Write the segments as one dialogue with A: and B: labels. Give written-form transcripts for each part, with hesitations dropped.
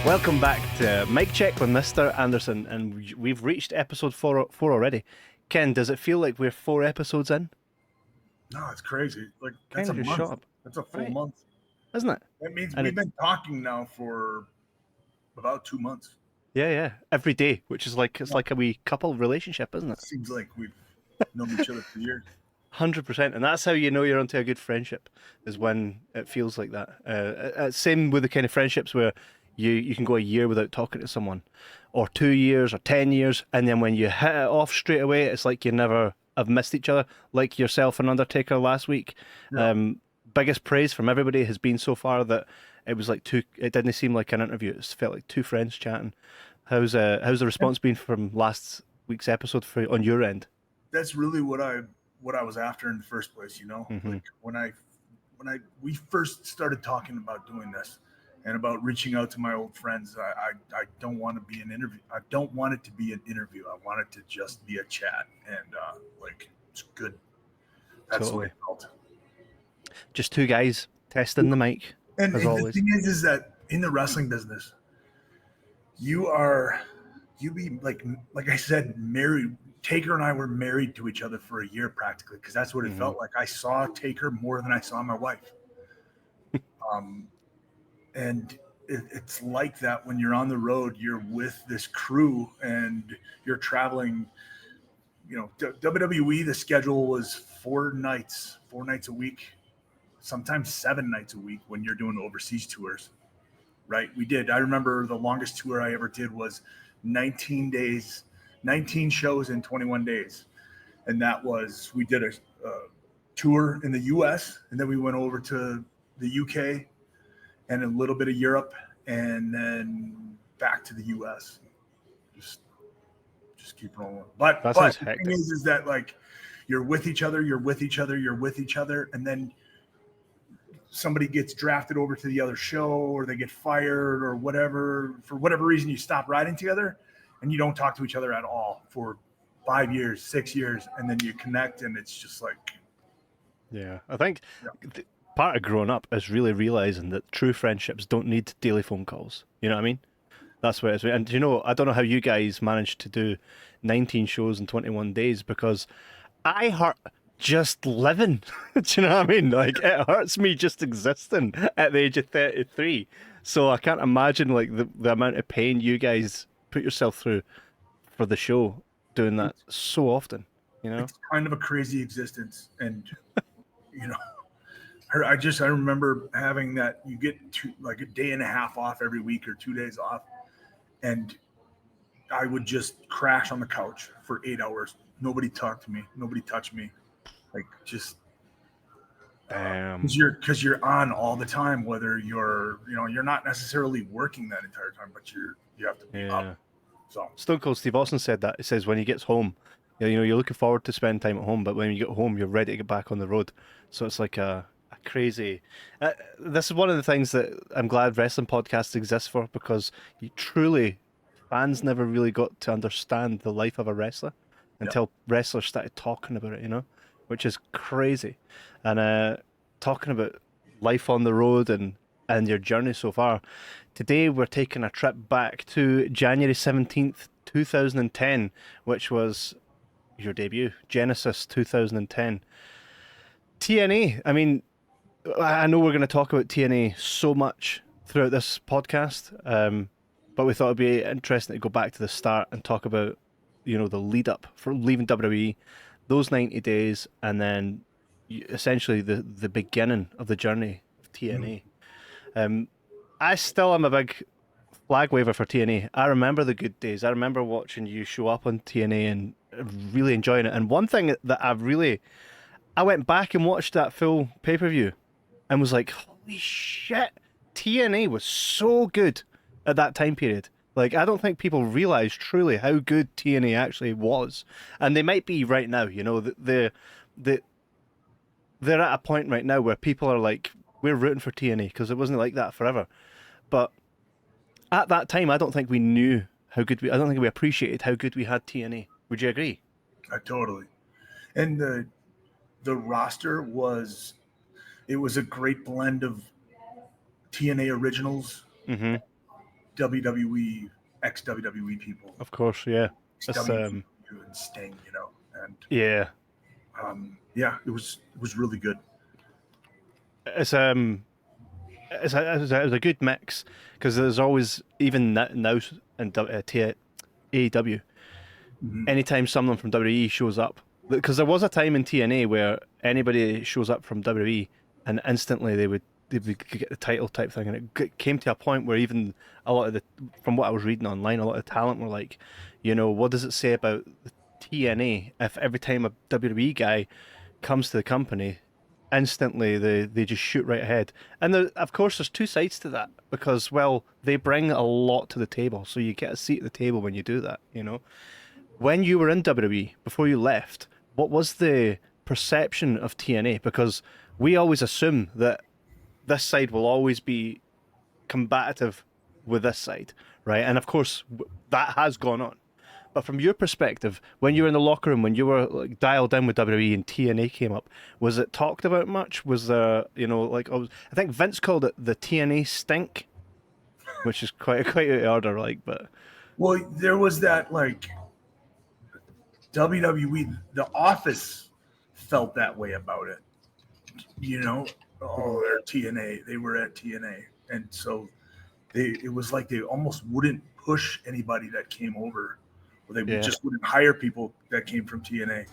A: Welcome back to Mic Check with Mr. Anderson, and we've reached episode four already. Ken, does it feel like we're 4 episodes in?
B: No, it's crazy. Like
A: Kind
B: that's
A: of
B: a
A: just
B: month.
A: shot up.
B: That's a full
A: Right.
B: month,
A: Isn't it?
B: That means
A: And
B: we've been talking now for about 2 months.
A: Yeah, every day, which is like it's like a wee couple relationship, isn't it?
B: Seems like we've known each other for years.
A: 100%, and that's how you know you're onto a good friendship, is when it feels like that. Same with the kind of friendships where you can go a year without talking to someone, or 2 years, or 10 years, and then when you hit it off straight away, it's like you never have missed each other, like yourself and Undertaker last week.
B: Yeah.
A: Biggest praise from everybody has been so far that it was like it didn't seem like an interview, it felt like two friends chatting. How's the response been from last week's episode on your end?
B: That's really what I was after in the first place, you know.
A: Mm-hmm.
B: Like when we first started talking about doing this and about reaching out to my old friends, I don't want to be an interview. I don't want it to be an interview. I want it to just be a chat, and like it's good. That's
A: Totally.
B: the way it felt.
A: Just two guys testing the mic,
B: And
A: as
B: the
A: always.
B: thing is that in the wrestling business, you be like I said, married. Taker and I were married to each other for a year practically, because that's what it felt like. I saw Taker more than I saw my wife. And it's like that when you're on the road. You're with this crew and you're traveling. You know, WWE, the schedule was 4 nights a week, sometimes 7 nights a week when you're doing overseas tours, right? I remember the longest tour I ever did was 19 days, 19 shows in 21 days. And that was, we did a tour in the US, and then we went over to the UK and a little bit of Europe, and then back to the US. Just keep rolling. But the thing is that like you're with each other, and then somebody gets drafted over to the other show, or they get fired, or whatever. For whatever reason, you stop riding together, and you don't talk to each other at all for 5 years, 6 years, and then you connect, and it's just like.
A: Yeah, I think part of growing up is really realizing that true friendships don't need daily phone calls. You know what I mean? That's what it is. And you know, I don't know how you guys managed to do 19 shows in 21 days, because I hurt just living. Do you know what I mean? Like, it hurts me just existing at the age of 33. So I can't imagine like the amount of pain you guys put yourself through for the show, doing that so often. You know,
B: it's kind of a crazy existence, and you know, I remember having that. You get like a day and a half off every week, or 2 days off, and I would just crash on the couch for 8 hours. Nobody talked to me. Nobody touched me. Like, just because you're on all the time, whether you're not necessarily working that entire time, but you have to be up. So
A: Stone Cold Steve Austin said that. He says when he gets home, you know, you're looking forward to spend time at home, but when you get home, you're ready to get back on the road. So it's like a crazy. This is one of the things that I'm glad wrestling podcasts exist for, because fans never really got to understand the life of a wrestler until wrestlers started talking about it, you know, which is crazy. And talking about life on the road and your journey so far, today we're taking a trip back to January 17th, 2010, which was your debut, Genesis 2010. TNA, I mean, I know we're going to talk about TNA so much throughout this podcast, but we thought it'd be interesting to go back to the start and talk about, you know, the lead up for leaving WWE, those 90 days, and then essentially the beginning of the journey of TNA. I still am a big flag waver for TNA. I remember the good days. I remember watching you show up on TNA and really enjoying it. And one thing that I went back and watched that full pay-per-view and was like, holy shit, TNA was so good at that time period. Like, I don't think people realize truly how good TNA actually was. And they might be right now, you know, they're at a point right now where people are like, we're rooting for TNA, because it wasn't like that forever. But at that time, I don't think we knew how good I don't think we appreciated how good we had TNA. Would you agree?
B: Totally. And the roster was a great blend of TNA originals, WWE, ex-WWE people.
A: Of course, yeah. That's,
B: WWE and Sting, you know, and
A: yeah.
B: yeah, it was really good.
A: It's a good mix because there's always, even now in AEW, anytime someone from WWE shows up, because there was a time in TNA where anybody shows up from WWE and instantly they would get the title type thing, and came to a point where even a lot of the, from what I was reading online, a lot of talent were like, you know, what does it say about the TNA if every time a WWE guy comes to the company, instantly they just shoot right ahead. And there, of course, there's two sides to that because, well, they bring a lot to the table, so you get a seat at the table when you do that, you know. When you were in WWE before you left, what was the perception of TNA? Because we always assume that this side will always be combative with this side, right? And of course, that has gone on. But from your perspective, when you were in the locker room, when you were like dialed in with WWE and TNA came up, was it talked about much? Was there, you know, like, I think Vince called it the TNA stink, which is quite out of order, like, but
B: Well, there was that, like, WWE, The Office felt that way about it. You know, oh, they're TNA. They were at TNA, and so it was like they almost wouldn't push anybody that came over, or they
A: yeah,
B: just wouldn't hire people that came from TNA.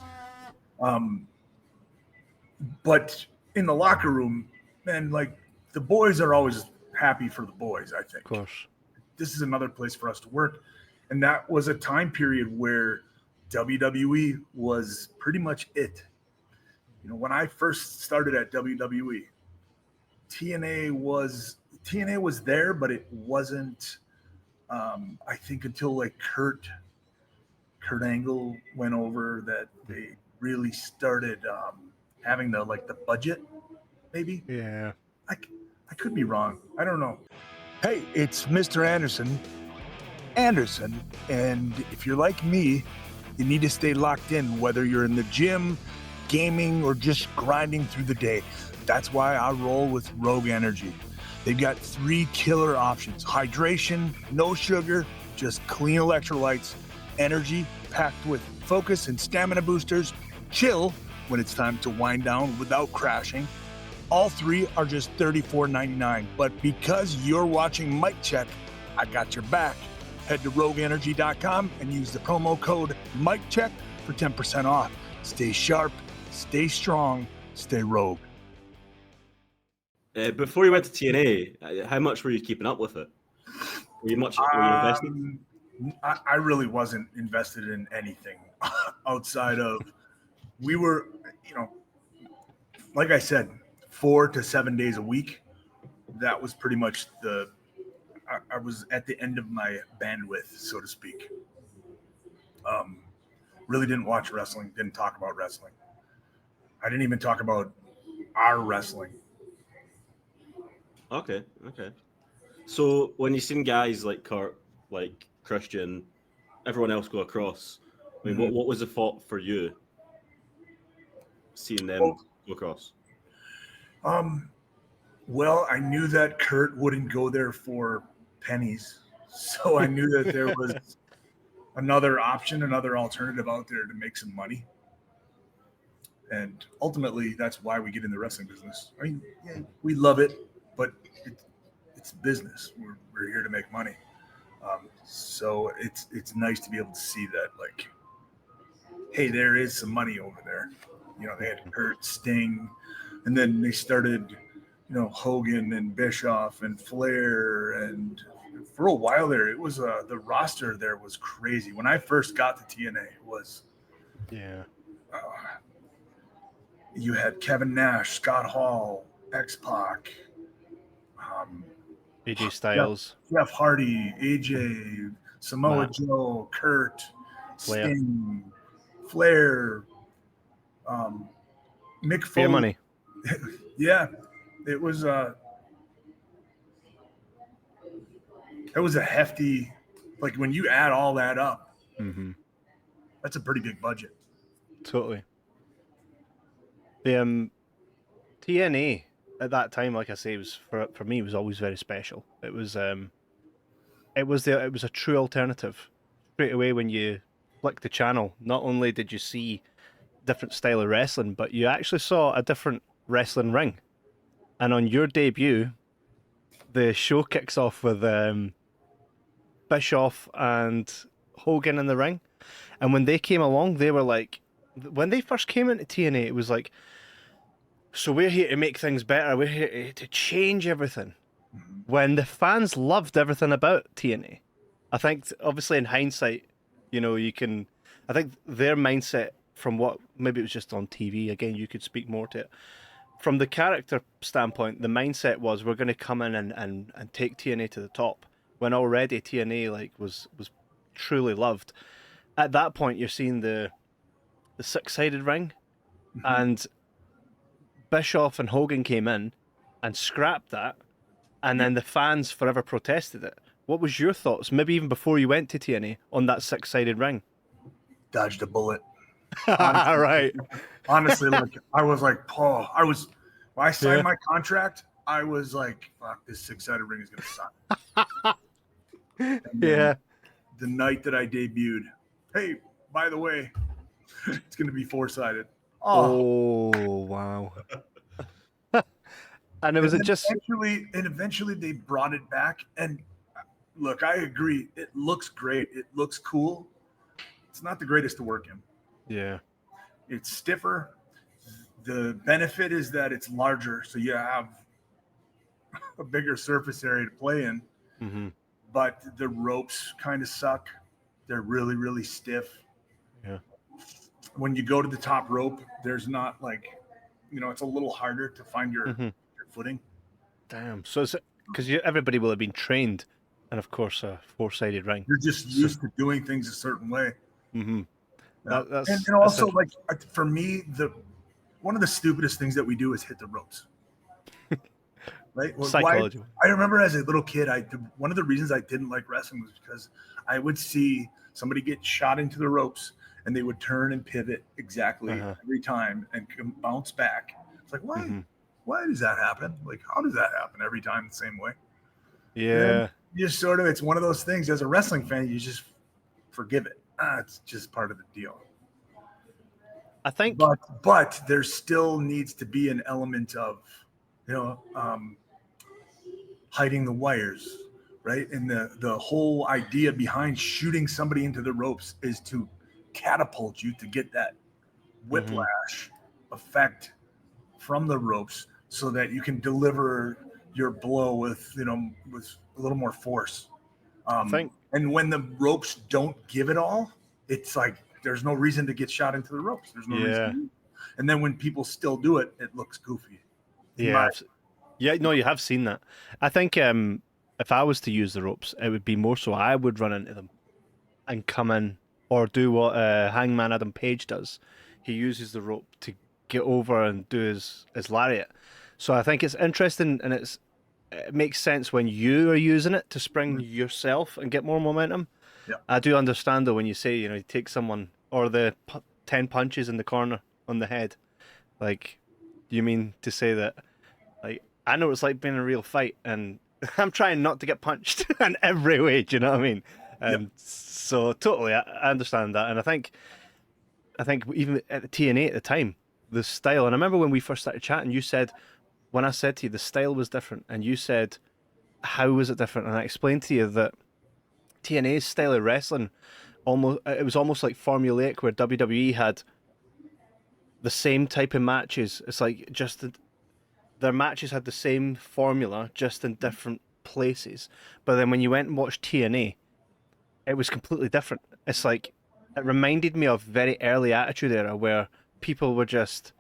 B: But in the locker room, man, like, the boys are always happy for the boys. I
A: of
B: think
A: course,
B: this is another place for us to work, and that was a time period where WWE was pretty much it. You know, when I first started at WWE, TNA was there, but it wasn't. I think until like Kurt Angle went over, that they really started having the budget. Maybe
A: yeah.
B: I could be wrong. I don't know. Hey, it's Mr. Anderson, and if you're like me, you need to stay locked in, whether you're in the gym, gaming, or just grinding through the day. That's why I roll with Rogue Energy. They've got 3 killer options: hydration, no sugar, just clean electrolytes, energy packed with focus and stamina boosters, chill when it's time to wind down without crashing. All 3 are just $34.99, but because you're watching Mic Check, I got your back. Head to rogueenergy.com and use the promo code MICCHECK for 10% off. Stay sharp, stay strong, stay rogue.
C: Before you went to TNA, how much were you keeping up with it? Were you invested?
B: I really wasn't invested in anything outside of, we were, you know, like I said, 4 to 7 days a week. That was pretty much I was at the end of my bandwidth, so to speak. Really didn't watch wrestling, didn't talk about wrestling. I didn't even talk about our wrestling.
C: Okay. So when you've seen guys like Kurt, like Christian, everyone else go across, I mean, what was the thought for you seeing them go across?
B: Well, I knew that Kurt wouldn't go there for pennies, so I knew that there was another option, another alternative out there to make some money. And ultimately, that's why we get in the wrestling business. I mean, yeah, we love it, but it's business. We're here to make money. So it's nice to be able to see that, like, hey, there is some money over there. You know, they had Kurt, Sting, and then they started, you know, Hogan and Bischoff and Flair, and for a while there, it was the roster there was crazy. When I first got to TNA, it was you had Kevin Nash, Scott Hall, X-Pac,
A: AJ Styles,
B: Jeff Hardy, AJ, Samoa
A: Matt.
B: Joe, Kurt,
A: Flair.
B: Sting, Flair, Mick Foley.
A: Beer money.
B: Yeah, it was a hefty, like, when you add all that up, that's a pretty big budget.
A: Totally. The TNA at that time, like I say, was for me, was always very special. It was it was a true alternative. Straight away when you flick the channel, not only did you see different style of wrestling, but you actually saw a different wrestling ring. And on your debut, the show kicks off with Bischoff and Hogan in the ring. And when they came along, they were like, when they first came into TNA, it was like, so we're here to make things better. We're here to change everything. When the fans loved everything about TNA. I think, obviously, in hindsight, you know, I think their mindset from what, maybe it was just on TV, again, you could speak more to it. From the character standpoint, the mindset was we're going to come in and take TNA to the top. When already TNA like was truly loved. At that point, you're seeing the six-sided ring, and Bischoff and Hogan came in and scrapped that, and then the fans forever protested it. What was your thoughts, maybe even before you went to TNA, on that six-sided ring?
B: Dodged a bullet.
A: Honestly, right.
B: Honestly, like I was like, Paul. When I signed my contract, I was like, fuck, this six-sided ring is gonna suck.
A: Yeah.
B: The night that I debuted, hey, by the way, it's gonna be four-sided.
A: Oh wow. And was it just
B: eventually they brought it back, and look, I agree, it looks great, it looks cool. It's not the greatest to work in.
A: Yeah.
B: It's stiffer. The benefit is that it's larger, so you have a bigger surface area to play in.
A: Mm-hmm.
B: But the ropes kind of suck. They're really, really stiff.
A: Yeah.
B: When you go to the top rope, there's not like, you know, it's a little harder to find your footing.
A: Damn. So is it because everybody will have been trained, and of course a four-sided ring.
B: You're just used to doing things a certain way.
A: Mm-hmm.
B: Yeah. And also, like, for me, one of the stupidest things that we do is hit the ropes. Right?
A: Psychology.
B: I remember as a little kid, one of the reasons I didn't like wrestling was because I would see somebody get shot into the ropes and they would turn and pivot exactly every time and bounce back. It's like, why?
A: Mm-hmm.
B: Why does that happen? Like, how does that happen every time the same way?
A: Yeah.
B: Just sort of, it's one of those things as a wrestling fan, you just forgive it. It's just part of the deal.
A: I think,
B: but there still needs to be an element of, you know, hiding the wires, right? And the whole idea behind shooting somebody into the ropes is to catapult you to get that whiplash effect from the ropes, so that you can deliver your blow with a little more force. And when the ropes don't give it all, it's like there's no reason to get shot into the ropes. There's no reason. And then when people still do it, it looks goofy.
A: Yeah. No, you have seen that. I think if I was to use the ropes, it would be more so I would run into them and come in, or do what Hangman Adam Page does. He uses the rope to get over and do his lariat. So I think it's interesting, and it makes sense when you are using it to spring yourself and get more momentum.
B: Yeah.
A: I do understand though when you say, you know, you take someone, or the 10 punches in the corner on the head. Like, you mean to say that, like, I know it's like being in a real fight, and I'm trying not to get punched in every way. Do you know what I mean? And so totally, I understand that, and I think even at the TNA at the time, the style. And I remember when we first started chatting, you said, when I said to you the style was different, and you said, how was it different? And I explained to you that TNA's style of wrestling, it was almost like formulaic, where WWE had the same type of matches. It's like just their matches had the same formula, just in different places. But then when you went and watched TNA, it was completely different. It's like, it reminded me of very early Attitude Era, where people were just,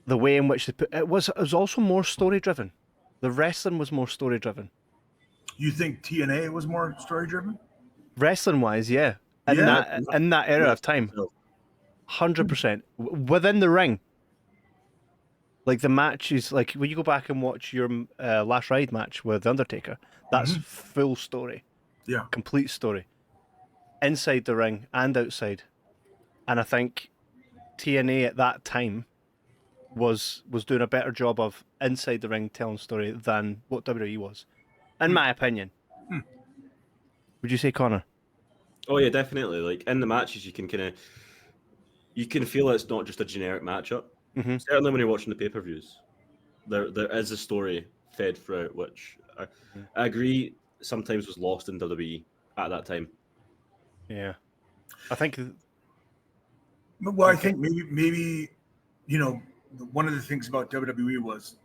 A: the way in which they put it was also more story driven. The wrestling was more story driven.
B: You think TNA was more story driven?
A: Wrestling wise, yeah. In that era of time. 100%. Within the ring. Like the matches, like when you go back and watch your Last Ride match with The Undertaker, that's full story.
B: Yeah.
A: Complete story. Inside the ring and outside. And I think TNA at that time was doing a better job of inside the ring telling story than what WWE was, in my opinion. Would you say, Connor?
C: Oh yeah, definitely. Like in the matches, you can feel it's not just a generic matchup.
A: Mm-hmm.
C: Certainly when you're watching the pay-per-views, there is a story fed throughout, which I agree sometimes was lost in WWE at that time.
A: Yeah, I think.
B: Well, I
A: Okay.
B: think maybe one of the things about WWE was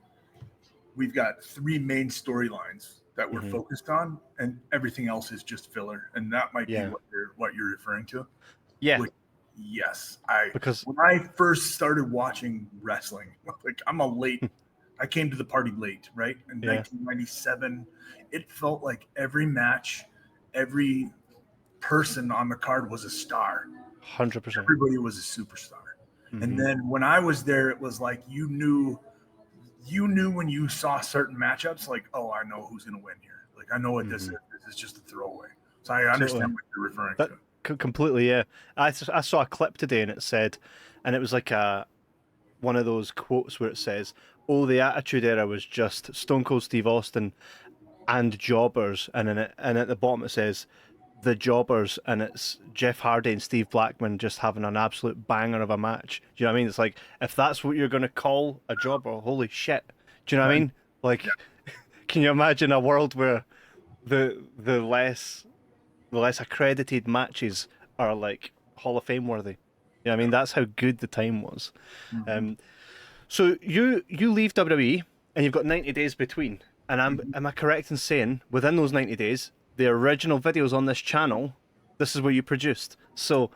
B: we've got three main storylines that we're focused on, and everything else is just filler. And that might be
A: Yeah.
B: what you're referring to.
A: Yeah.
B: Which, yes,
A: Because
B: when I first started watching wrestling, like I came to the party late, right? In 1997, it felt like every match, every person on the card was a star.
A: 100%.
B: Everybody was a superstar. And then when I was there, it was like you knew when you saw certain matchups, like, oh, I know who's going to win here. Like, I know what this is. This is just a throwaway. So I understand what you're referring to.
A: Completely, yeah. I saw a clip today, and it said, and it was like one of those quotes where it says, "Oh, the Attitude Era was just Stone Cold Steve Austin and jobbers," and at the bottom it says, "The jobbers," and it's Jeff Hardy and Steve Blackman just having an absolute banger of a match. Do you know what I mean? It's like, if that's what you're gonna call a jobber, holy shit. Do you know what I mean? Like, can you imagine a world where the less accredited matches are like Hall of Fame worthy? You know what I mean? That's how good the time was. So you leave WWE and you've got 90 days between. And am I correct in saying within those 90 days, the original videos on this channel, this is what you produced? So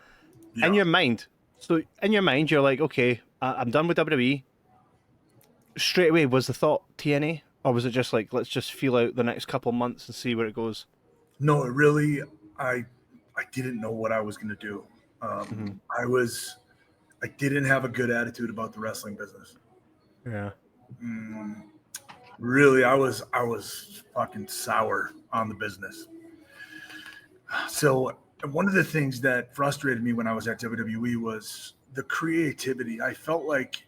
A: in your mind, you're like, okay, I'm done with WWE. Straight away, was the thought TNA? Or was it just like, let's just feel out the next couple months and see where it goes?
B: No, it really, I didn't know what I was going to do. I didn't have a good attitude about the wrestling business.
A: Yeah.
B: Really, I was fucking sour on the business. So one of the things that frustrated me when I was at WWE was the creativity. I felt like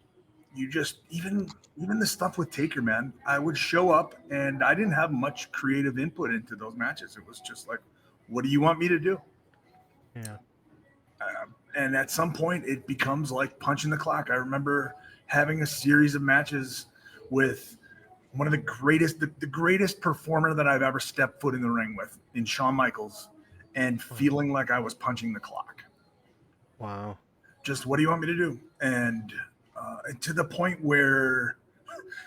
B: you just even the stuff with Taker, man, I would show up and I didn't have much creative input into those matches. It was just like, what do you want me to do?
A: Yeah.
B: And at some point it becomes like punching the clock. I remember having a series of matches with one of the greatest performer that I've ever stepped foot in the ring with, in Shawn Michaels, and feeling like I was punching the clock.
A: Wow.
B: Just, what do you want me to do? And to the point where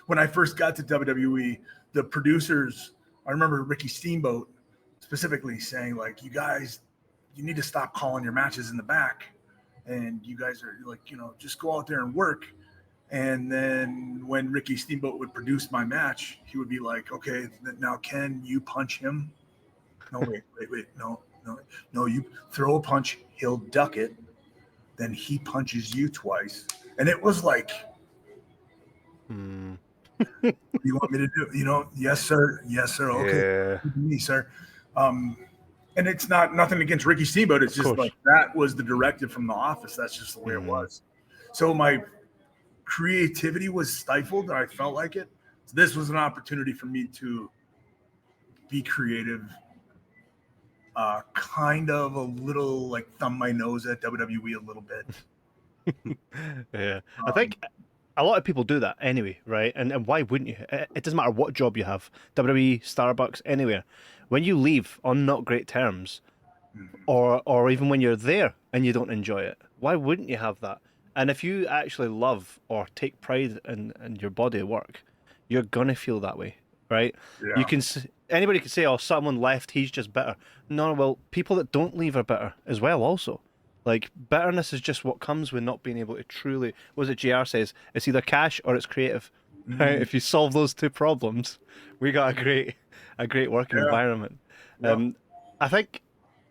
B: when I first got to WWE, the producers, I remember Ricky Steamboat specifically saying, like, you guys, you need to stop calling your matches in the back. And you guys are like, just go out there and work. And then when Ricky Steamboat would produce my match, he would be like, okay, now can you punch him? No, wait, no, you throw a punch, he'll duck it, then he punches you twice. And it was like, what do you want me to do? Yes, sir. Okay.
A: Yeah.
B: Me, sir. And it's nothing against Ricky Steamboat. It's just like, that was the directive from the office. That's just the way it was. So my creativity was stifled. I felt like it. So this was an opportunity for me to be creative, kind of a little like thumb my nose at WWE a little bit.
A: Yeah. I think a lot of people do that anyway, right? And why wouldn't you? It doesn't matter what job you have, WWE, Starbucks, anywhere. When you leave on not great terms, or even when you're there and you don't enjoy it, why wouldn't you have that? And if you actually love or take pride in your body of work, you're gonna feel that way, right?
B: Yeah.
A: You can anybody can say, "Oh, someone left, he's just bitter." No, well, people that don't leave are bitter as well. Also, like, bitterness is just what comes with not being able to truly. What was it JR says? It's either cash or it's creative. Right? If you solve those two problems, we got a great working environment. I think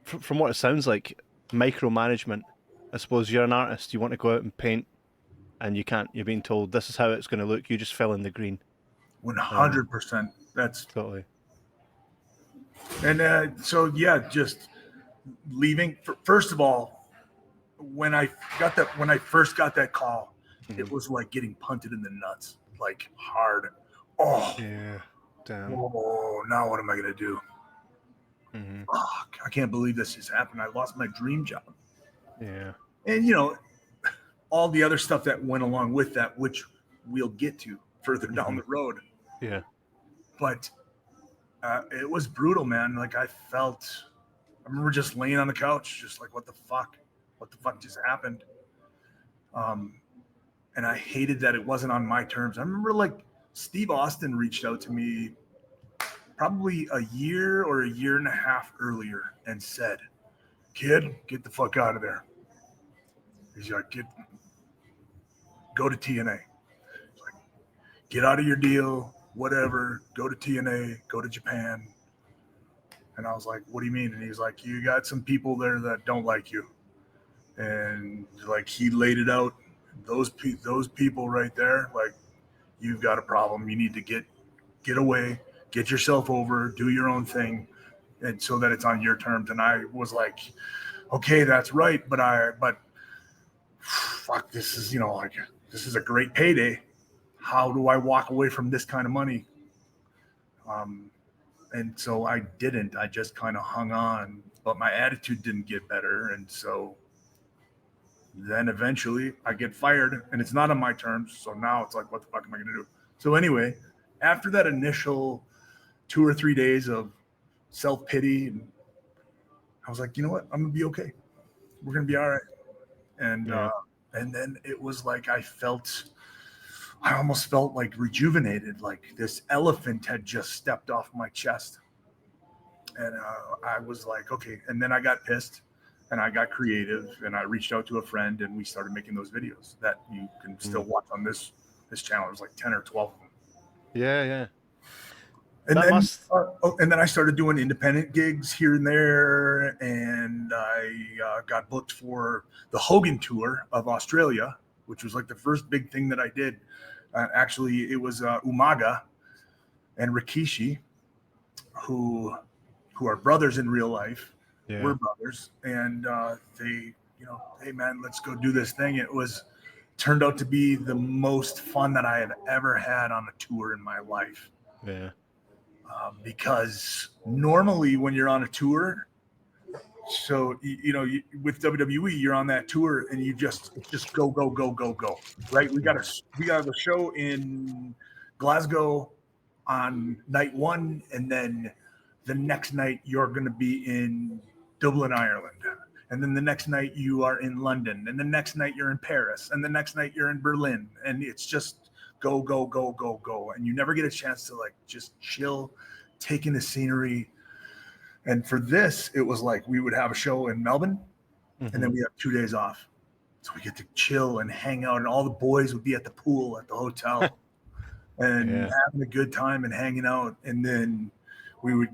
A: from what it sounds like, micromanagement. I suppose you're an artist. You want to go out and paint, and you can't. You're being told this is how it's going to look. You just fill in the green.
B: 100%. That's
A: totally.
B: And so just leaving. First of all, when I first got that call, it was like getting punted in the nuts, like hard. Oh
A: yeah, damn.
B: Oh, now what am I gonna do? Fuck, I can't believe this has happened. I lost my dream job.
A: Yeah.
B: And, you know, all the other stuff that went along with that, which we'll get to further down the road.
A: Yeah.
B: But it was brutal, man. Like I remember just laying on the couch, just like, what the fuck just happened? And I hated that it wasn't on my terms. I remember like Steve Austin reached out to me probably a year or a year and a half earlier and said, "Kid, get the fuck out of there." He's like, go to TNA. He's like, get out of your deal, whatever, go to TNA, go to Japan. And I was like, what do you mean? And he's like, you got some people there that don't like you. And like he laid it out. Those people right there, like, you've got a problem. You need to get away, get yourself over, do your own thing, and so that it's on your terms. And I was like, okay, that's right, but fuck, this is, you know, like, this is a great payday. How do I walk away from this kind of money? And so I didn't. I just kind of hung on, but my attitude didn't get better, and so then eventually I get fired, and it's not on my terms. So now it's like, what the fuck am I going to do? So anyway, after that initial 2 or 3 days of self-pity, I was like, you know what? I'm going to be okay. We're going to be all right. And then it was like I almost felt like rejuvenated, like this elephant had just stepped off my chest. And I was like, okay. And then I got pissed. And I got creative, and I reached out to a friend, and we started making those videos that you can still watch on this channel. There's like 10 or 12 of them.
A: Yeah.
B: And then I started doing independent gigs here and there, and I got booked for the Hogan tour of Australia, which was like the first big thing that I did. Actually, it was Umaga and Rikishi, who are brothers in real life. Yeah. We're brothers, and they, you know, hey man, let's go do this thing. It turned out to be the most fun that I have ever had on a tour in my life.
A: Yeah.
B: Because normally when you're on a tour, so you know, with WWE, you're on that tour and you just go, right? We got a show in Glasgow on night 1, and then the next night you're going to be in Dublin, Ireland. And then the next night you are in London. And the next night you're in Paris. And the next night you're in Berlin. And it's just go. And you never get a chance to like just chill, take in the scenery. And for this, it was like we would have a show in Melbourne, and then we have 2 days off. So we get to chill and hang out. And all the boys would be at the pool at the hotel and having a good time and hanging out. And then we would,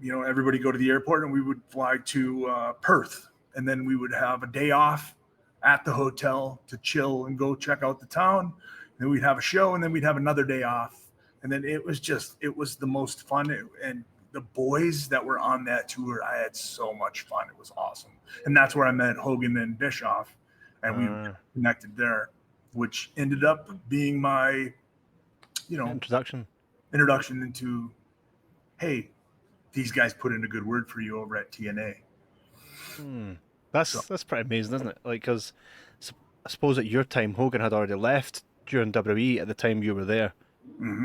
B: you know, everybody go to the airport, and we would fly to Perth, and then we would have a day off at the hotel to chill and go check out the town. And then we'd have a show, and then we'd have another day off. And then it was the most fun. And the boys that were on that tour, I had so much fun. It was awesome. And that's where I met Hogan and Bischoff, and we connected there, which ended up being my, you know, introduction into, hey, these guys put in a good word for you over at TNA.
A: That's pretty amazing, isn't it? Like, because I suppose at your time, Hogan had already left during WWE at the time you were there.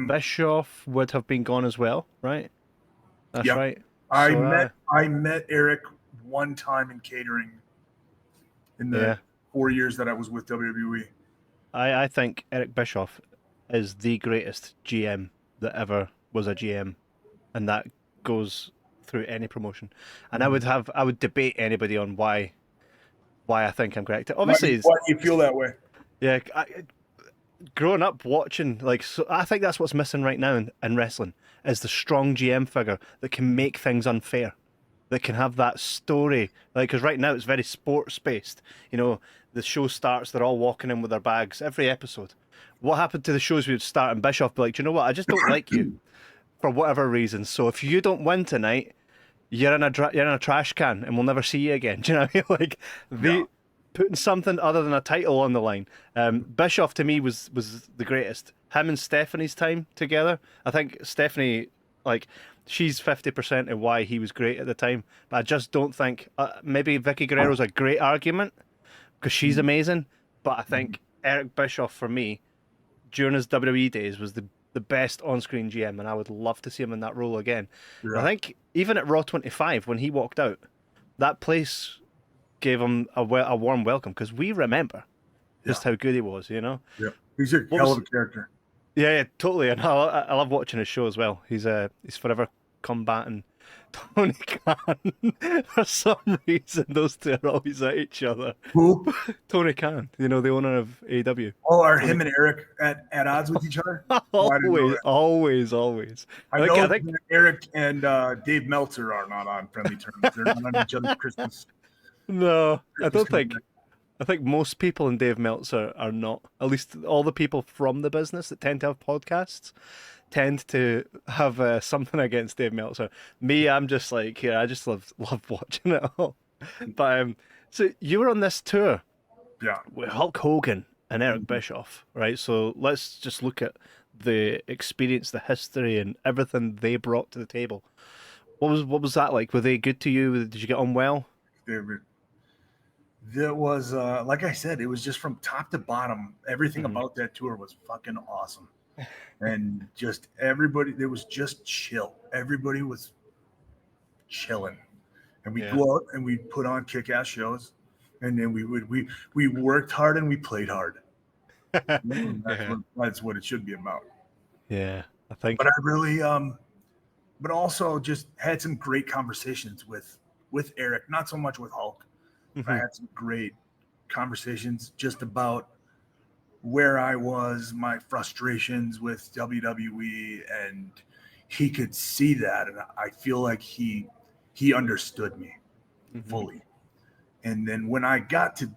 A: Bischoff would have been gone as well, right? That's right.
B: I met Eric one time in catering in the 4 years that I was with WWE.
A: I think Eric Bischoff is the greatest GM that ever was a GM, and that goes through any promotion. And I would debate anybody on why I think I'm correct. Obviously,
B: why do you feel that way?
A: Yeah, growing up watching, like, so I think that's what's missing right now in wrestling, is the strong GM figure that can make things unfair, that can have that story. Like, because right now it's very sports based. You know, the show starts, they're all walking in with their bags every episode. What happened to the shows we would start and Bischoff be like, do you know what? I just don't like you for whatever reason. So if you don't win tonight, you're in a trash can and we'll never see you again. Do you know what I mean? Like, putting something other than a title on the line. Bischoff to me was the greatest. Him and Stephanie's time together. I think Stephanie, like, she's 50% of why he was great at the time. But I just don't think maybe Vicky Guerrero's a great argument because she's amazing. But I think Eric Bischoff for me during his WWE days was the best on-screen GM, and I would love to see him in that role again.
B: Yeah.
A: I think even at Raw 25 when he walked out, that place gave him a warm welcome because we remember just how good he was, you know?
B: Yeah. He's a hell of a character.
A: Yeah, totally. And I love watching his show as well. He's forever combating Tony Khan. For some reason, those two are always at each other.
B: Who?
A: Tony Khan, you know, the owner of AEW.
B: Oh, are him and Eric at odds with each other?
A: Always.
B: I think Eric and Dave Meltzer are not on friendly terms. They're not on each other's Christmas.
A: No, I don't think. I think most people in Dave Meltzer are not. At least all the people from the business that tend to have podcasts tend to have something against Dave Meltzer. Me, I'm just like, yeah, I just love watching it all. But so you were on this tour,
B: Yeah,
A: with Hulk Hogan and Eric Bischoff, right? So let's just look at the experience, the history, and everything they brought to the table. What was that like? Were they good to you? Did you get on well?
B: there was like I said, it was just from top to bottom. Everything about that tour was fucking awesome, and just everybody. There was just chill. Everybody was chilling, and we'd go out and we'd put on kick-ass shows, and then we worked hard and we played hard. That's what it should be about.
A: Yeah, I think.
B: But I really, but also just had some great conversations with Eric. Not so much with Hulk. I had some great conversations just about where I was, my frustrations with WWE, and he could see that, and I feel like he understood me fully. And then when I got to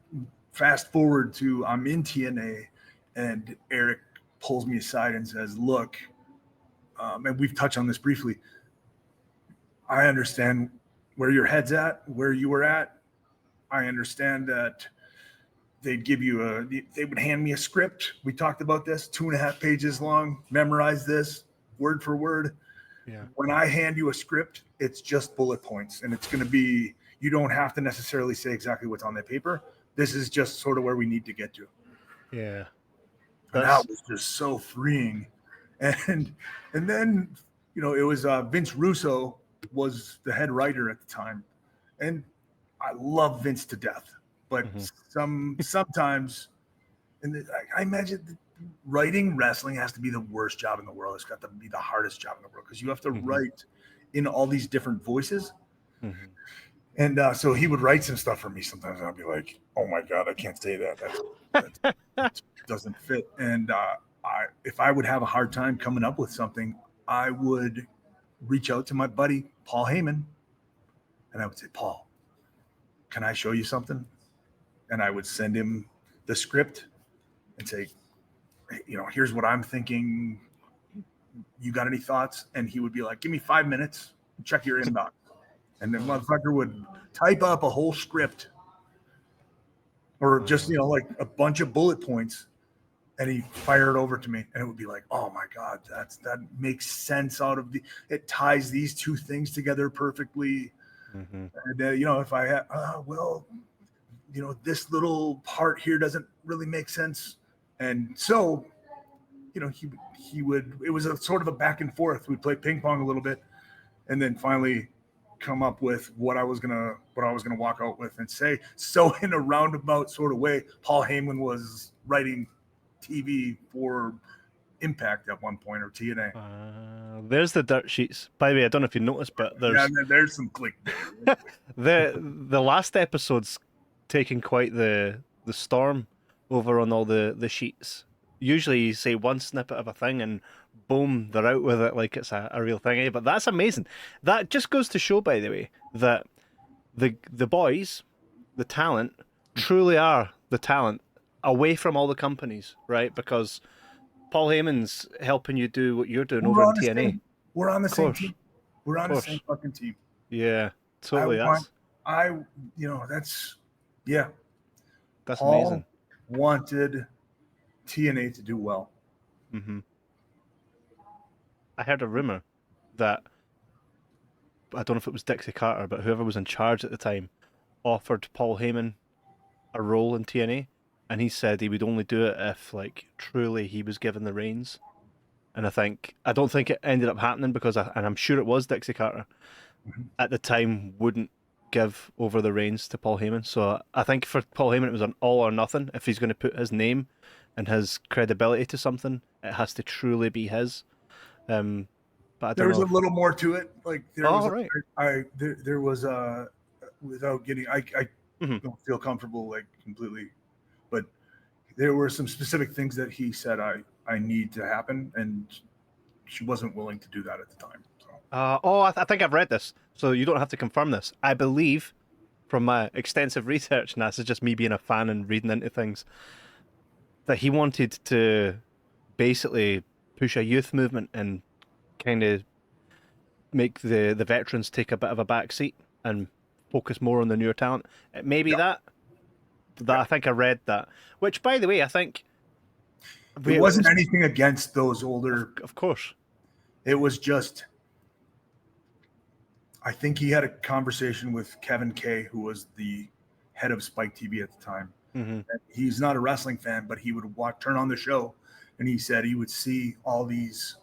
B: fast forward to I'm in TNA, and Eric pulls me aside and says, "Look," and we've touched on this briefly. I understand where your head's at, where you were at. I understand that they would hand me a script. We talked about this, 2.5 pages long. Memorize this word for word.
A: Yeah.
B: When I hand you a script, it's just bullet points, and it's going to be, you don't have to necessarily say exactly what's on that paper. This is just sort of where we need to get to.
A: Yeah.
B: And that was just so freeing. And then, you know, it was Vince Russo was the head writer at the time. And I love Vince to death, but sometimes, and I imagine writing wrestling has to be the worst job in the world. It's got to be the hardest job in the world because you have to write in all these different voices. And so he would write some stuff for me sometimes, and I'd be like, "Oh my God, I can't say that. That doesn't fit." And if I would have a hard time coming up with something, I would reach out to my buddy Paul Heyman, and I would say, "Paul, can I show you something?" And I would send him the script and say, "Hey, you know, here's what I'm thinking. You got any thoughts?" And he would be like, "Give me 5 minutes, check your inbox." And the motherfucker would type up a whole script or just, you know, like a bunch of bullet points, and he fired it over to me, and it would be like, "Oh my God, that makes sense it ties these two things together perfectly." And you know, if I had, well, you know, this little part here doesn't really make sense, and so, you know, he would. It was a sort of a back and forth. We'd play ping pong a little bit, and then finally come up with what I was gonna walk out with and say. So in a roundabout sort of way, Paul Heyman was writing TV for Impact at one point, or TNA.
A: There's the dirt sheets. By the way, I don't know if you noticed, but
B: there's some clickbait.
A: the last episode's taking quite the storm over on all the sheets. Usually you say one snippet of a thing and boom, they're out with it like it's a real thing. Eh? But that's amazing. That just goes to show, by the way, that the boys, the talent, truly are the talent away from all the companies, right? Because Paul Heyman's helping you do what you're doing over in TNA.
B: We're on the same team. We're on the same fucking team.
A: Yeah, totally.
B: That's Paul
A: amazing.
B: Wanted TNA to do well.
A: I heard a rumor that I don't know if it was Dixie Carter, but whoever was in charge at the time, offered Paul Heyman a role in TNA, and he said he would only do it if, like, truly he was given the reins. And I don't think it ended up happening because, and I'm sure it was Dixie Carter at the time wouldn't give over the reins to Paul Heyman. So I think for Paul Heyman it was an all or nothing. If he's going to put his name and his credibility to something, it has to truly be his. But I don't know.
B: There was a little more to it. Like there was,
A: right.
B: there was without getting, I don't feel comfortable like completely, but there were some specific things that he said I need to happen, and she wasn't willing to do that at the time. So.
A: I think I've read this, so you don't have to confirm this. I believe, from my extensive research, and this is just me being a fan and reading into things, that he wanted to basically push a youth movement and kind of make the veterans take a bit of a back seat and focus more on the newer talent. It may be that I think I read that. Which, by the way, I think
B: it wasn't anything against those older.
A: Of course,
B: it was just. I think he had a conversation with Kevin Kay, who was the head of Spike TV at the time. Mm-hmm. He's not a wrestling fan, but he would turn on the show, and he said he would see all these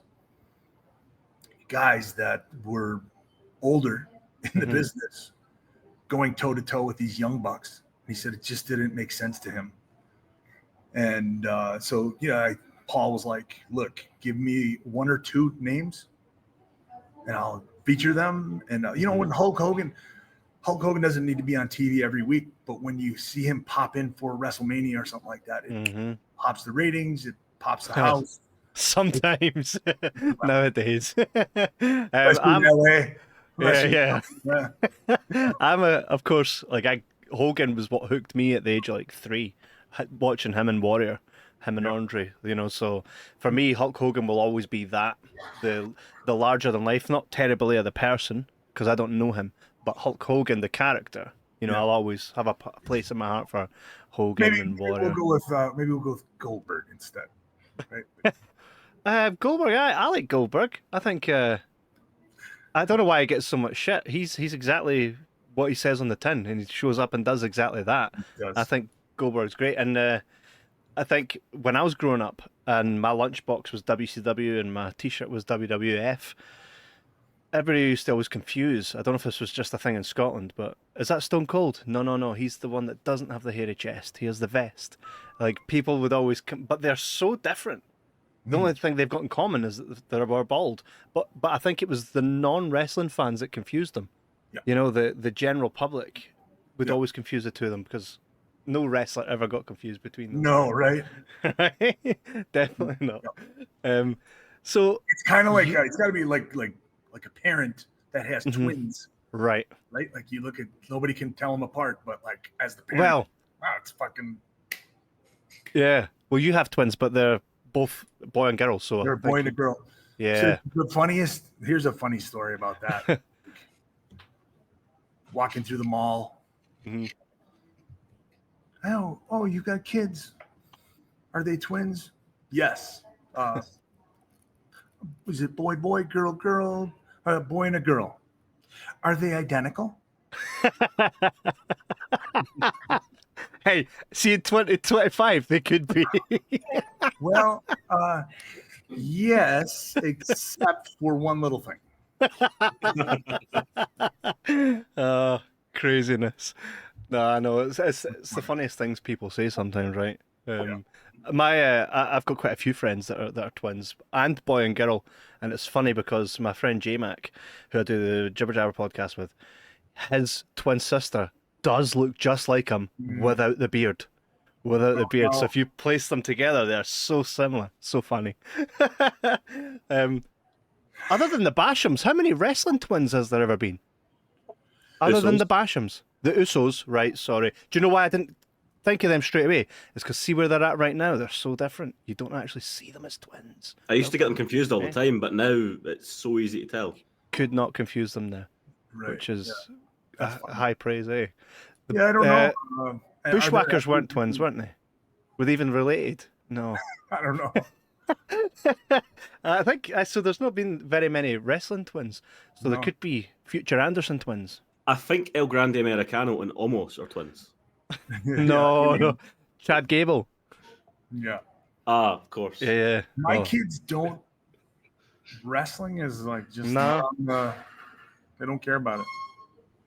B: guys that were older in the business going toe to toe with these young bucks. He said it just didn't make sense to him. And so, Paul was like, look, give me one or two names and I'll feature them. And, when Hulk Hogan doesn't need to be on TV every week, but when you see him pop in for WrestleMania or something like that, it pops the ratings, it pops the house.
A: Sometimes nowadays.
B: I'm LA.
A: Yeah. I'm of course, Hogan was what hooked me at the age of 3, watching him and Warrior, him and Andre, so for me, Hulk Hogan will always be that, the larger than life, not terribly of the person, because I don't know him, but Hulk Hogan, the character, I'll always have a place in my heart for Hogan and Warrior.
B: Maybe we'll go with Goldberg instead, right?
A: Goldberg, I like Goldberg. I think, I don't know why he gets so much shit. He's exactly what he says on the tin, and he shows up and does exactly that. I think Goldberg's great, and I think when I was growing up and my lunchbox was WCW and my t-shirt was WWF, everybody used to always confuse. I don't know if this was just a thing in Scotland, but is that Stone Cold? No. He's the one that doesn't have the hairy chest. He has the vest. People would always but they're so different. The only thing they've got in common is that they're bald. But I think it was the non-wrestling fans that confused them. Yeah. The general public would always confuse the two of them because no wrestler ever got confused between them.
B: No, right?
A: Definitely not. So
B: it's kind of like it's got to be like a parent that has twins,
A: right?
B: Right? Like you look at, nobody can tell them apart, but as the parent, wow, it's fucking.
A: Yeah. Well, you have twins, but they're both boy and girl, so
B: they're a boy and a girl.
A: Yeah.
B: So here's a funny story about that. Walking through the mall. Oh, you got kids. Are they twins? Yes. Was it boy, girl, girl? Boy and a girl. Are they identical?
A: Hey, see, in 2025, they could be.
B: Well, yes, except for one little thing.
A: Craziness. No, I know it's the funniest things people say sometimes, right? I've got quite a few friends that are twins and boy and girl, and it's funny because my friend J-Mac, who I do the Jibber Jabber podcast with, his twin sister does look just like him without the beard. So if you place them together, they're so similar, so funny. Other than the Bashams, how many wrestling twins has there ever been? Other than the Bashams. The Usos, right, sorry. Do you know why I didn't think of them straight away? It's because see where they're at right now? They're so different. You don't actually see them as twins.
C: I used to get them confused all the time, but now it's so easy to tell.
A: Could not confuse them now, which is high praise, eh?
B: I don't know.
A: Bushwhackers weren't twins, weren't they? Were they even related? No.
B: I don't know.
A: I think so. There's not been very many wrestling twins, so there
B: No.
A: could be future Anderson twins.
C: I think El Grande Americano and Omos are twins.
A: No,
B: Yeah.
A: no, Chad Gable.
B: Yeah.
C: Ah, of course.
A: Yeah.
B: My
A: Oh.
B: kids don't. Wrestling is like just
A: No.
B: not on the. They don't care about it.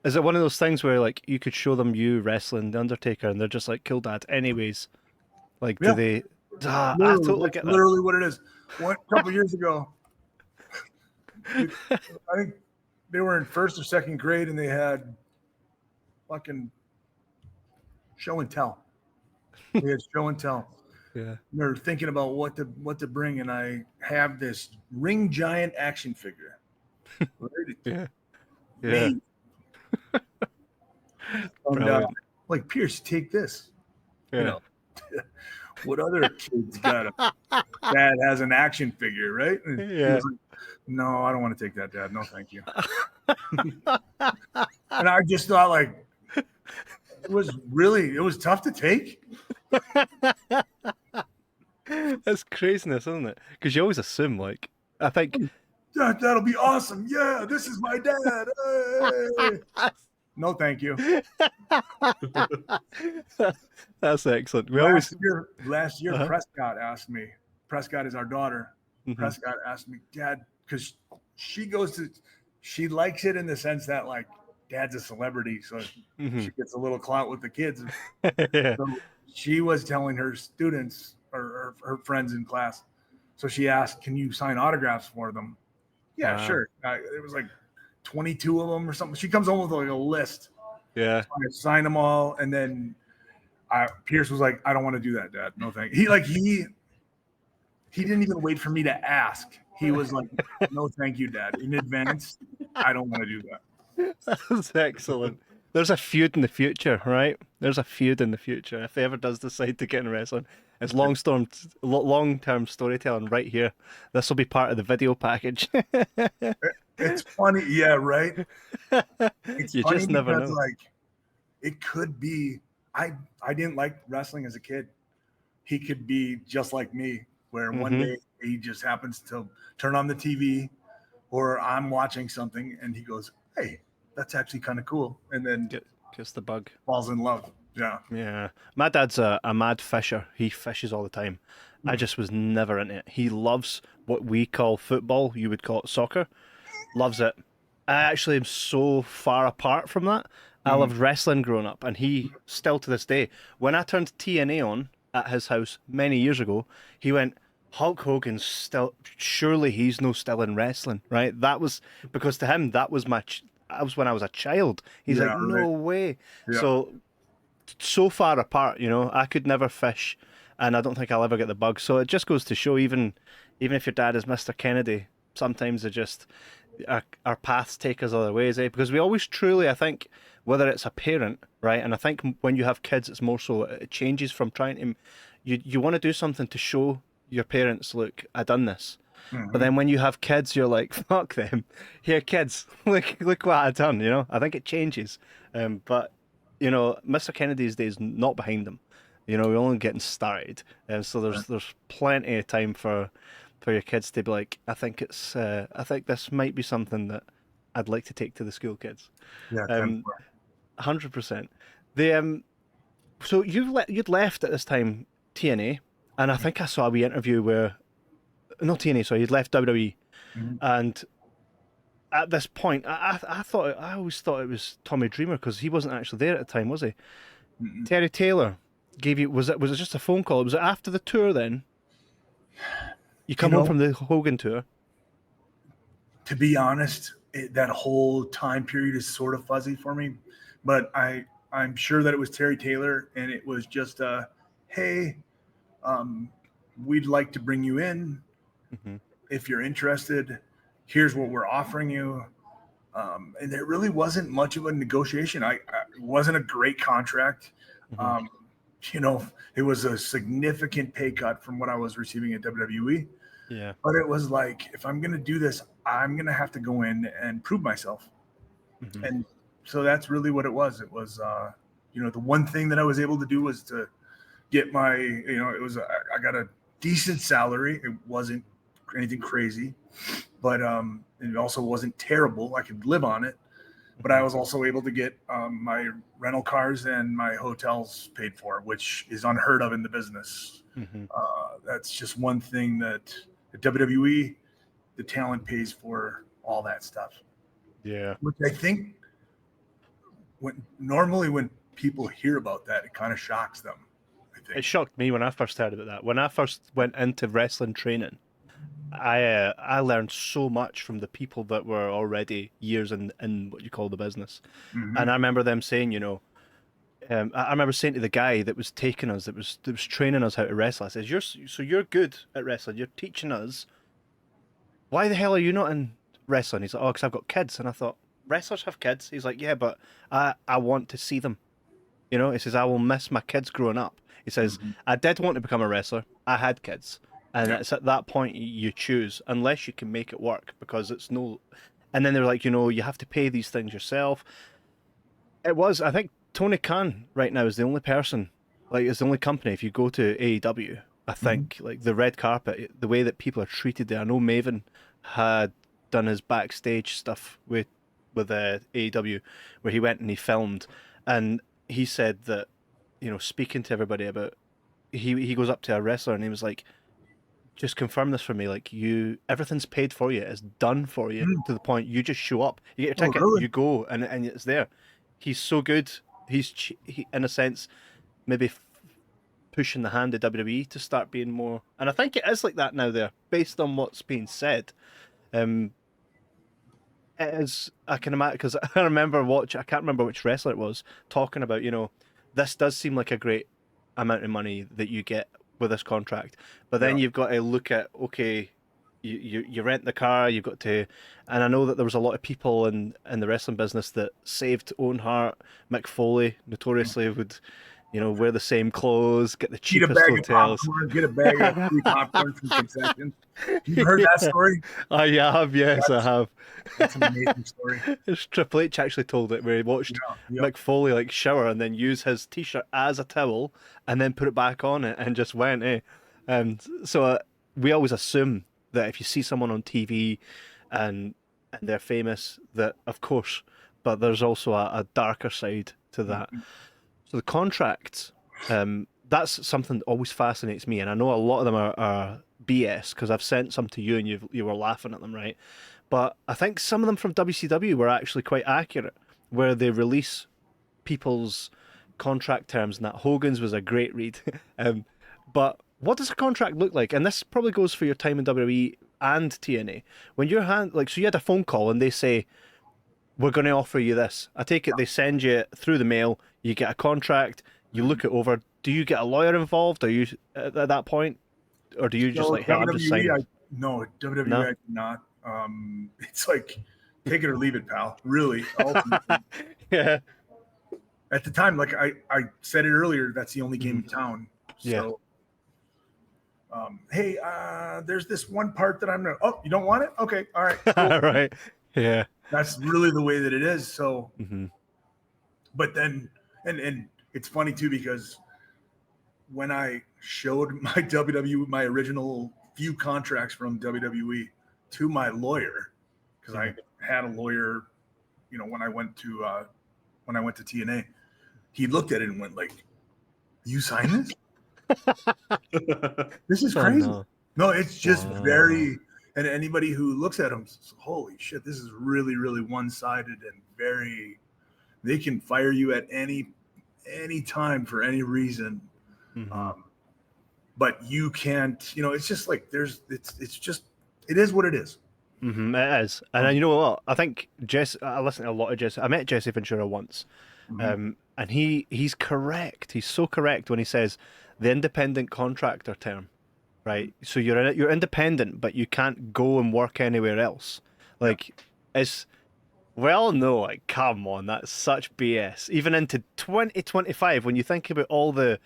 A: Is it one of those things where like you could show them you wrestling the Undertaker and they're just like, "Kill Dad," anyways? Like, do
B: Yeah.
A: they? I
B: Literally,
A: totally
B: that's
A: get that.
B: literally what it is. One couple years ago, I think they were in first or second grade, and they had fucking show and tell. They had show and tell.
A: Yeah.
B: They're thinking about what to bring, and I have this ring giant action figure.
A: Yeah. Yeah.
B: Made. And,
A: Brilliant.
B: like, Pierce, take this.
A: Yeah.
B: You know, what other kids got a dad has an action figure, right? And he
A: Yeah.
B: was like, no, I don't want to take that, Dad. No, thank you. And I just thought, like, it was tough to take.
A: That's craziness, isn't it? Because you always assume, like, I think
B: That'll be awesome. Yeah, this is my dad. Hey. No, thank you.
A: that's excellent. We
B: Last
A: always
B: year,
A: Uh-huh.
B: Prescott asked me. Prescott is our daughter.
A: Mhm.
B: Prescott asked me, Dad, because she likes it in the sense that, like, Dad's a celebrity, so
A: Mhm.
B: she gets a little clout with the kids.
A: Yeah.
B: So she was telling her students or her friends in class. So she asked, "Can you sign autographs for them?" Yeah,
A: Wow.
B: sure. It was like 22 of them or something. She comes home with like a list.
A: Yeah.
B: So I signed them all, and then Pierce was like, "I don't want to do that, Dad. No, thank you." He didn't even wait for me to ask. He was like, "No, thank you, Dad. In advance, I don't want to do that."
A: That's excellent. There's a feud in the future, right? There's a feud in the future. If he ever does decide to get in wrestling, it's long-term storytelling right here. This will be part of the video package.
B: It's funny, yeah, right. It's
A: You
B: funny
A: just never
B: because,
A: know.
B: like, it could be. I didn't like wrestling as a kid. He could be just like me, where one
A: Mhm.
B: day he just happens to turn on the TV, or I'm watching something, and he goes, "Hey, that's actually kind of cool," and then
A: Gets the bug.
B: falls in love. Yeah.
A: Yeah. My dad's a mad fisher. He fishes all the time. I just was never into it. He loves what we call football. You would call it soccer. Loves it. I actually am so far apart from that. I loved wrestling growing up, and he still to this day. When I turned TNA on at his house many years ago, he went, Hulk Hogan's still, surely he's no still in wrestling, right? That was because to him, that was that was when I was a child. He's like,
B: Yeah,
A: no way.
B: Yeah.
A: So far apart, you know, I could never fish, and I don't think I'll ever get the bug. So it just goes to show, even if your dad is Mr. Kennedy, sometimes it just our paths take us other ways, eh? Because we always truly, I think, whether it's a parent, right, and I think when you have kids, it's more so it changes from trying to you want to do something to show your parents, look, I done this. But then when you have kids, you're like, fuck them. Here, kids, look what I done. You know, I think it changes. But you know, Mr. Kennedy's days not behind him. You know, we're only getting started, and so there's plenty of time for your kids to be like, I think this might be something that I'd like to take to the school kids.
B: Yeah.
A: 100%. The so you'd left at this time TNA, and I think I saw a wee interview where not TNA, sorry, you'd left WWE, and at this point, I always thought it was Tommy Dreamer because he wasn't actually there at the time, was he? Terry Taylor gave you was it just a phone call? Was it after the tour then? You come home from the Hogan tour.
B: To be honest, that whole time period is sort of fuzzy for me, but I'm sure that it was Terry Taylor, and it was just hey, we'd like to bring you in if you're interested. Here's what we're offering you. And there really wasn't much of a negotiation. It wasn't a great contract. You know, it was a significant pay cut from what I was receiving at WWE.
A: Yeah.
B: But it was like, if I'm going to do this, I'm going to have to go in and prove myself. And so that's really what it was. It was, you know, the one thing that I was able to do was to get my, you know, it was, I got a decent salary. It wasn't anything crazy, but it also wasn't terrible. I could live on it. But I was also able to get my rental cars and my hotels paid for, which is unheard of in the business. That's just one thing that at WWE, the talent pays for all that stuff.
A: Yeah.
B: Which I think when people hear about that, it kind of shocks them. I think.
A: It shocked me when I first heard about that. When I first went into wrestling training, I learned so much from the people that were already years in what you call the business. And I remember them saying, you know, I remember saying to the guy that was taking us, that was training us how to wrestle, I says, you're good at wrestling, you're teaching us. Why the hell are you not in wrestling? He's like, oh, because I've got kids. And I thought, wrestlers have kids? He's like, yeah, but I want to see them. You know, he says, I will miss my kids growing up. He says, I did want to become a wrestler. I had kids. And it's at that point you choose, unless you can make it work, because it's no... And then they're like, you know, you have to pay these things yourself. I think Tony Khan right now is the only person, like, it's the only company, if you go to AEW, I think, like, the red carpet, the way that people are treated there. I know Maven had done his backstage stuff with AEW, where he went and he filmed, and he said that, you know, speaking to everybody about, he goes up to a wrestler and he was like, just confirm this for me, like, everything's paid for you, it's done for you, to the point you just show up, you get your ticket, you go, and it's there. He's so good. He in a sense, maybe pushing the hand of WWE to start being more, and I think it is like that now there, based on what's being said. It is, I can imagine, because I can't remember which wrestler it was, talking about, you know, this does seem like a great amount of money that you get with this contract, but then you've got to look at, okay, you rent the car, you've got to, and I know that there was a lot of people in the wrestling business that saved Owen Hart, Mick Foley notoriously would, you know, wear the same clothes, get the cheapest hotels,
B: get a bag of free popcorn from concessions. You've heard that story?
A: I have, yes, I have.
B: That's an amazing story.
A: It's Triple H actually told it, where he watched Mick Foley like shower and then use his t-shirt as a towel and then put it back on it and just went, And so we always assume that if you see someone on TV and they're famous, that of course, but there's also a darker side to that. So the contracts, that's something that always fascinates me, and I know a lot of them are BS, because I've sent some to you and you were laughing at them, right? But I think some of them from WCW were actually quite accurate, where they release people's contract terms, and that Hogan's was a great read. But what does a contract look like? And this probably goes for your time in WWE and TNA. When your so you had a phone call and they say, we're going to offer you this. I take it they send you through the mail, you get a contract, you look it over. Do you get a lawyer involved? Are you at that point? Or do you just like, hey, I'm just signing?
B: No, WWE, I do not. It's like, take it or leave it, pal. Really.
A: Yeah.
B: At the time, like I said it earlier, that's the only game in town. So, hey, there's this one part that I'm going to, oh, you don't want it? Okay. All right. Cool.
A: Right. Yeah.
B: That's really the way that it is. So, but then, and it's funny too, because when I showed my original few contracts from WWE to my lawyer, because I had a lawyer, you know, when I went to TNA, he looked at it and went like, "You signed this? This is crazy." Oh, no, it's just very. And anybody who looks at them says, holy shit, this is really, really one-sided and very. They can fire you at any time for any reason. But you can't, you know, it's just like it is what it is.
A: It is. And you know what? I think I listened to a lot of Jesse. I met Jesse Ventura once. And he's correct. He's so correct when he says the independent contractor term, right? So you're independent, but you can't go and work anywhere else. Like, we all know, like, come on, that's such BS. Even into 2025, when you think about all the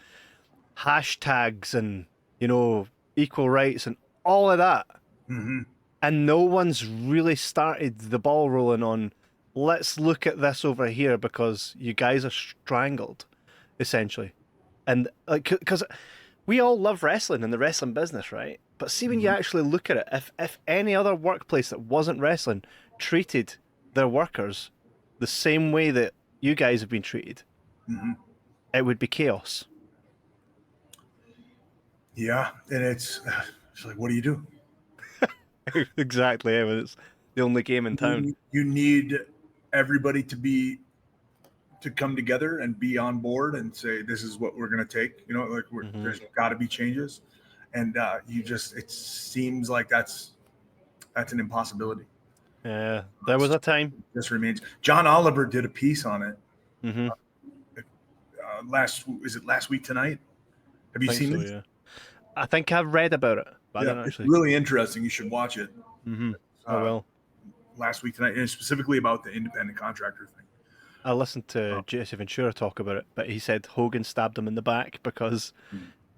A: hashtags and, you know, equal rights and all of that, and no one's really started the ball rolling on, let's look at this over here because you guys are strangled, essentially. And like, because we all love wrestling and the wrestling business, right? But see, when you actually look at it, if any other workplace that wasn't wrestling treated their workers the same way that you guys have been treated, it would be chaos.
B: Yeah, and it's like, what do you do?
A: Exactly. Yeah, it's the only game in town.
B: You need everybody to come together and be on board and say, this is what we're going to take. You know, like there's got to be changes, and it seems like that's an impossibility.
A: Yeah, there was a time.
B: This remains. John Oliver did a piece on it. Last week tonight? Have you seen it?
A: Yeah. I think I've read about it, but I didn't actually.
B: It's really interesting. You should watch it.
A: I will.
B: Last week tonight, and specifically about the independent contractor thing.
A: I listened to Jesse Ventura talk about it, but he said Hogan stabbed him in the back because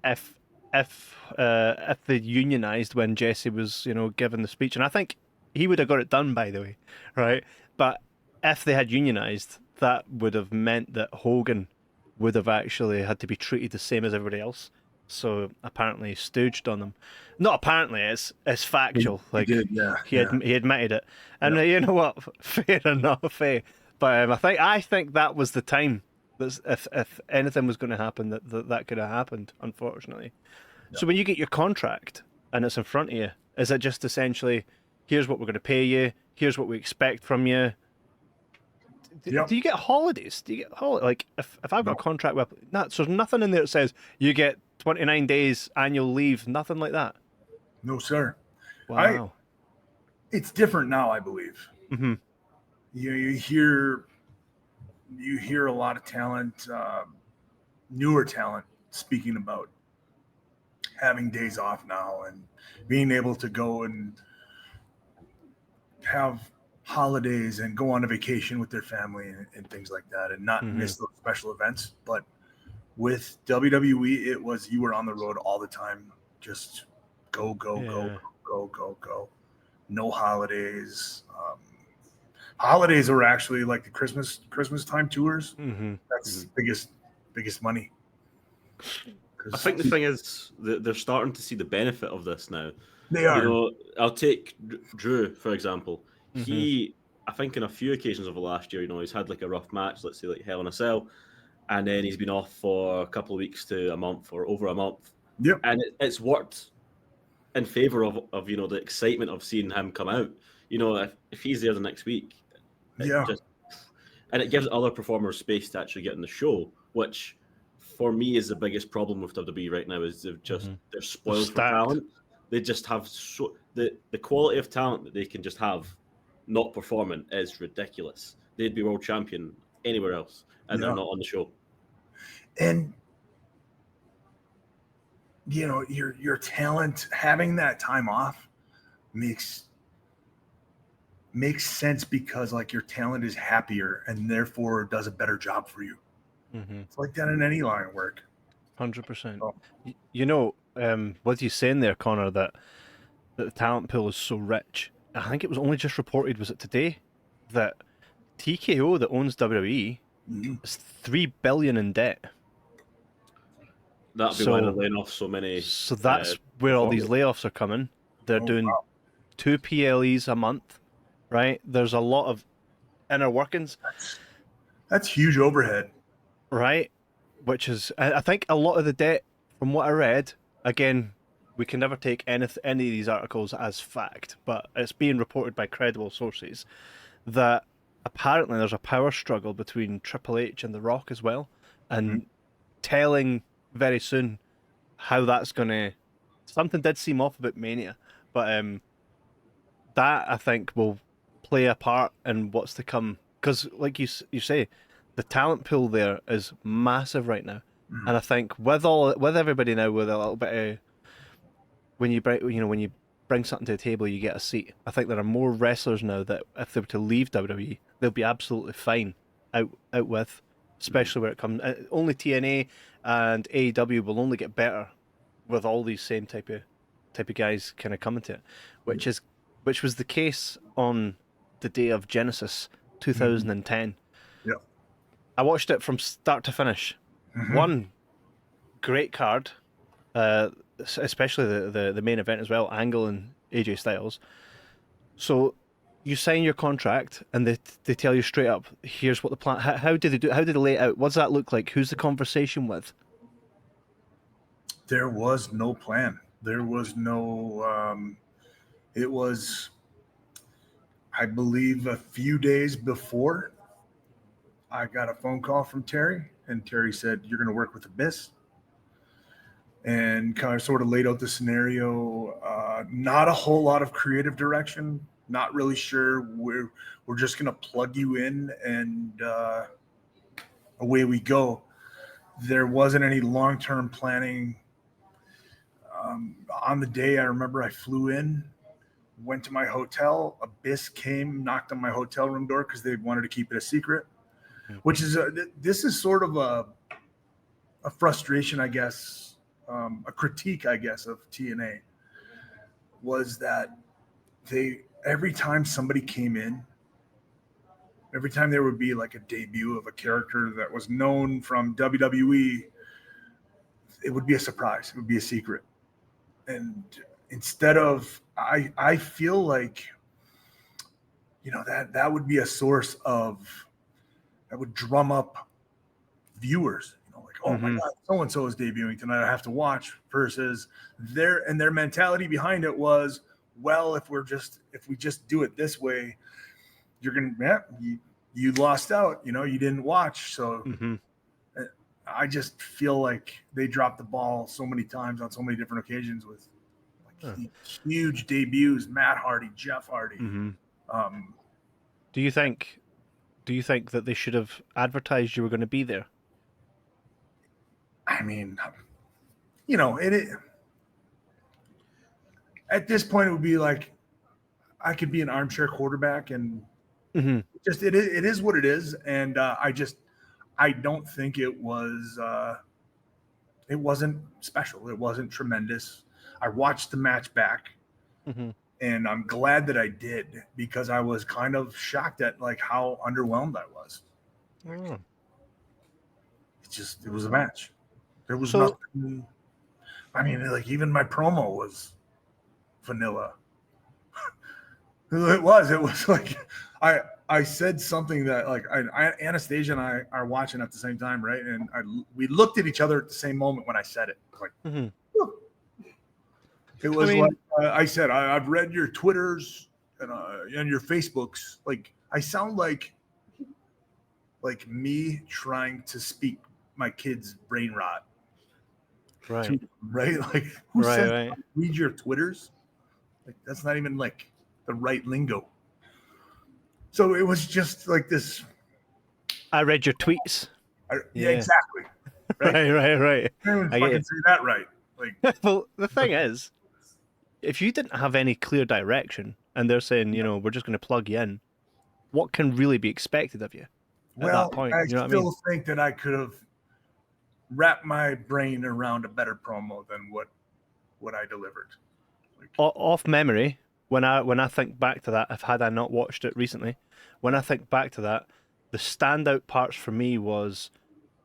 A: if they unionized when Jesse was, given the speech, and I think he would have got it done, by the way, right? But if they had unionized, that would have meant that Hogan would have actually had to be treated the same as everybody else. So apparently he stooged on them. Not apparently, it's factual.
B: He did, yeah.
A: He admitted it, and you know what? Fair enough, eh? But I think that was the time. That if anything was going to happen, that could have happened. Unfortunately. Yeah. So when you get your contract and it's in front of you, is it just essentially, here's what we're going to pay you, here's what we expect from you? Do you get holidays? Do you get like if I've got a contract with so there's nothing in there that says you get 29 days annual leave, nothing like that?
B: No, sir.
A: Wow.
B: It's different now, I believe. You hear a lot of talent, newer talent, speaking about having days off now and being able to go and have holidays and go on a vacation with their family and things like that, and not miss those special events. But with WWE, it was you were on the road all the time, just go. No holidays. Holidays are actually like the Christmas time tours. That's biggest money.
C: I think the thing is that they're starting to see the benefit of this now.
B: They are.
C: I'll take Drew for example. He, I think, in a few occasions over last year, he's had like a rough match, let's say like Hell in a Cell, and then he's been off for a couple of weeks to a month or over a month.
B: Yep.
C: And it's worked in favor of the excitement of seeing him come out. If he's there the next week, and it gives other performers space to actually get in the show, which for me is the biggest problem with WWE right now. Is they're spoiled for talent. They just have the quality of talent that they can just have not performing is ridiculous. They'd be world champion anywhere else, and they're not on the show.
B: And your talent having that time off makes sense, because like your talent is happier and therefore does a better job for you. It's like that in any line of work.
A: 100%. What you saying there, Connor, that the talent pool is so rich. I think it was only just reported, was it today, that TKO, that owns WWE, is $3 billion in debt.
C: That'll be why they're laying off so many.
A: So that's where all these layoffs are coming. They're doing 2 PLEs a month, right? There's a lot of inner workings.
B: That's huge overhead.
A: Right? Which is, I think a lot of the debt, from what I read, again, we can never take any of these articles as fact, but it's being reported by credible sources that apparently there's a power struggle between Triple H and The Rock as well, and telling very soon how that's going to... Something did seem off about Mania, but that, I think, will play a part in what's to come. Because, like you say, the talent pool there is massive right now. And I think with everybody now, with a little bit of... When you bring something to the table, you get a seat. I think there are more wrestlers now that if they were to leave WWE, they'll be absolutely fine out with, especially where it comes. Only TNA and AEW will only get better with all these same type of guys kind of coming to it, which was the case on the day of Genesis 2010.
B: Yeah,
A: I watched it from start to finish. One great card, especially the main event as well, Angle and AJ Styles. So you sign your contract and they tell you straight up, here's what the plan. How did they do? How did they lay it out? What does that look like? Who's the conversation with?
B: There was no plan. There was no. It was, I believe, a few days before I got a phone call from Terry, and Terry said, "You're going to work with Abyss," and kind of sort of laid out the scenario. Not a whole lot of creative direction. Not really sure. We're just going to plug you in, and away we go. There wasn't any long-term planning. On the day, I remember I flew in, went to my hotel. Abyss came, knocked on my hotel room door because they wanted to keep it a secret. Which is this is sort of a frustration, I guess, a critique, I guess, of TNA, was that every time somebody came in, every time there would be like a debut of a character that was known from WWE, it would be a surprise. It would be a secret. And instead of, I feel like, that would be a source of, that would drum up viewers, like, oh my God, so-and-so is debuting tonight, I have to watch, versus their mentality behind it was, well, if we just do it this way, you're going to, you lost out, you didn't watch. So I just feel like they dropped the ball so many times on so many different occasions with huge debuts, Matt Hardy, Jeff Hardy.
A: Do you think that they should have advertised you were going to be there?
B: I mean, at this point, it would be like I could be an armchair quarterback, and just it is what it is. And I don't think it was. It wasn't special. It wasn't tremendous. I watched the match back, and I'm glad that I did, because I was kind of shocked at like how underwhelmed I was. It was a match. There was nothing. I mean, like, even my promo was vanilla. It was like I said something that, like, Anastasia and I are watching at the same time, right? And we looked at each other at the same moment when I said it. Like, it was like I said, I've read your Twitters and your Facebooks. Like, I sound like me trying to speak my kid's brain rot.
A: Right.
B: Right. Like, who says read your Twitters? Like, that's not even like the right lingo. So it was just like this. I
A: read your tweets.
B: Yeah, exactly.
A: Right.
B: I didn't fucking say that right. Like,
A: well, the thing is, if you didn't have any clear direction and they're saying, we're just going to plug you in, what can really be expected of you at that point?
B: I still think that I could have wrapped my brain around a better promo than what I delivered. Like,
A: off memory, when I think back to that, had I not watched it recently, when I think back to that, the standout parts for me was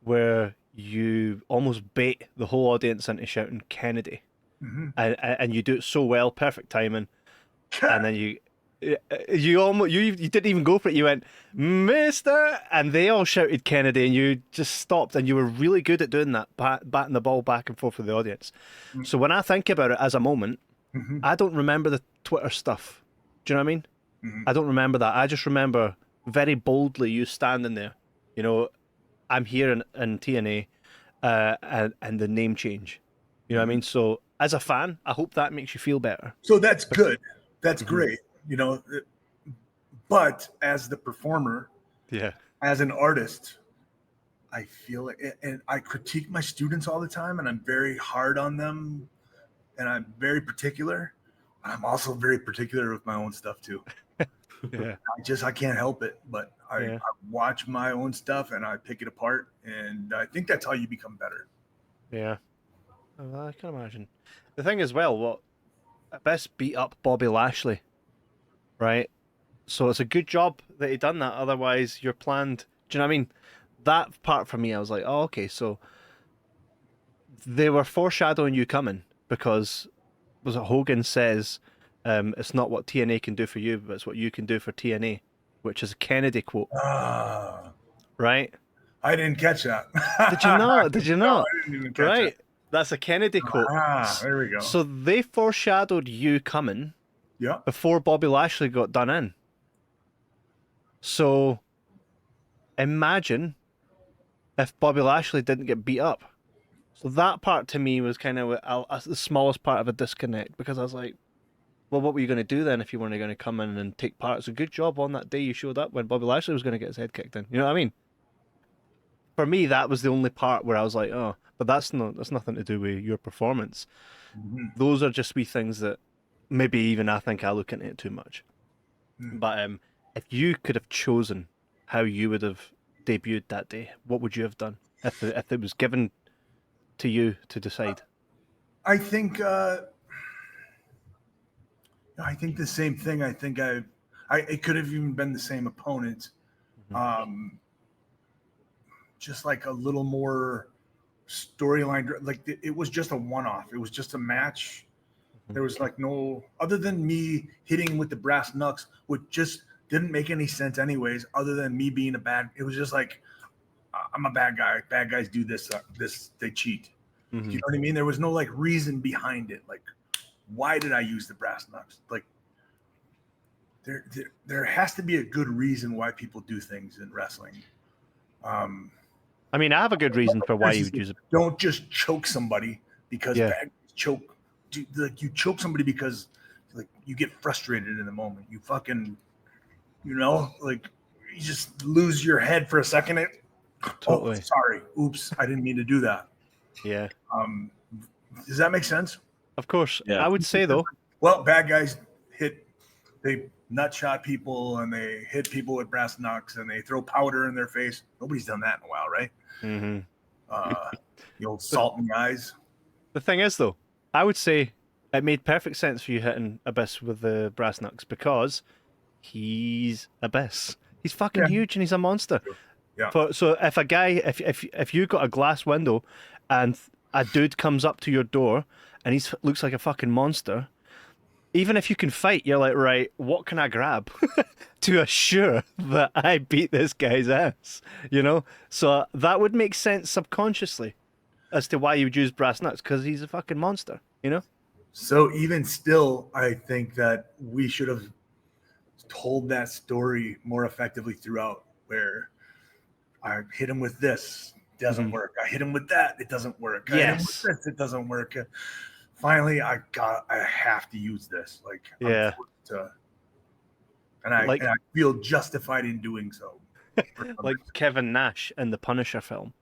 A: where you almost bait the whole audience into shouting Kennedy. And you do it so well, perfect timing, and then you didn't even go for it. You went, Mister, and they all shouted Kennedy, and you just stopped, and you were really good at doing that, batting the ball back and forth with the audience. So when I think about it as a moment, I don't remember the Twitter stuff. Do you know what I mean? I don't remember that. I just remember very boldly you standing there. I'm here in TNA, and the name change. You know what I mean? So as a fan, I hope that makes you feel better.
B: So that's good. That's great. But as the performer, as an artist, I feel like, and I critique my students all the time, and I'm very hard on them, and I'm very particular. I'm also very particular with my own stuff too. I can't help it, but I watch my own stuff and I pick it apart, and I think that's how you become better.
A: Yeah. Well, I can imagine. The thing as well, Abyss beat up Bobby Lashley, right? So it's a good job that he done that. Otherwise, you're planned. Do you know what I mean? That part for me, I was like, oh, okay. So they were foreshadowing you coming because was it Hogan says it's not what TNA can do for you, but it's what you can do for TNA, which is a Kennedy quote, right?
B: I didn't catch that.
A: Did you not? Did you
B: No,
A: not?
B: I didn't even catch
A: Right. That's a Kennedy quote.
B: There we go.
A: So they foreshadowed you coming
B: Yeah.
A: before Bobby Lashley got done in. So imagine if Bobby Lashley didn't get beat up. So that part to me was kind of the smallest part of a disconnect, because I was like, well, what were you going to do then if you weren't going to come in and take part? It's a good job on that day you showed up when Bobby Lashley was going to get his head kicked in. You know what I mean? For me, that was the only part where I was like, oh, but that's nothing to do with your performance.
B: Mm-hmm.
A: Those are just wee things that maybe even I think I look into it too much. But if you could have chosen how you would have debuted that day, what would you have done if it was given to you to decide?
B: I think the same thing. I think it could have even been the same opponent. Just like a little more storyline. Like it was just a one-off. It was just a match. There was like no, other than me hitting with the brass knucks, which just didn't make any sense anyways, other than me being it was just like, I'm a bad guy. Bad guys do this, they cheat. You know what I mean? There was no like reason behind it. Like, why did I use the brass knucks? Like, there has to be a good reason why people do things in wrestling.
A: I mean, I have a good reason for why you would use it.
B: Don't just choke somebody because bad guys choke. Like, you choke somebody because like you get frustrated in the moment. You fucking, like you just lose your head for a second.
A: Totally.
B: Oh, sorry. Oops. I didn't mean to do that.
A: Yeah.
B: Does that make sense?
A: Of course.
C: Yeah.
A: I would say though.
B: Well, bad guys they nut shot people and they hit people with brass knucks and they throw powder in their face. Nobody's done that in a while, right? The old salt in the eyes.
A: The thing is though, I would say it made perfect sense for you hitting Abyss with the brass knucks because he's Abyss. He's fucking huge and he's a monster.
B: Yeah.
A: So if a guy, if you got a glass window and a dude comes up to your door and he looks like a fucking monster, even if you can fight, you're like, right, what can I grab to assure that I beat this guy's ass? So that would make sense subconsciously as to why you would use brass knucks, because he's a fucking monster.
B: So even still, I think that we should have told that story more effectively throughout, where I hit him with this, doesn't work. I hit him with that, it doesn't work. I hit him with this, it doesn't work. Finally, I have to use this. Like, I'm forced to, and I feel justified in doing so.
A: Like Kevin Nash in the Punisher film.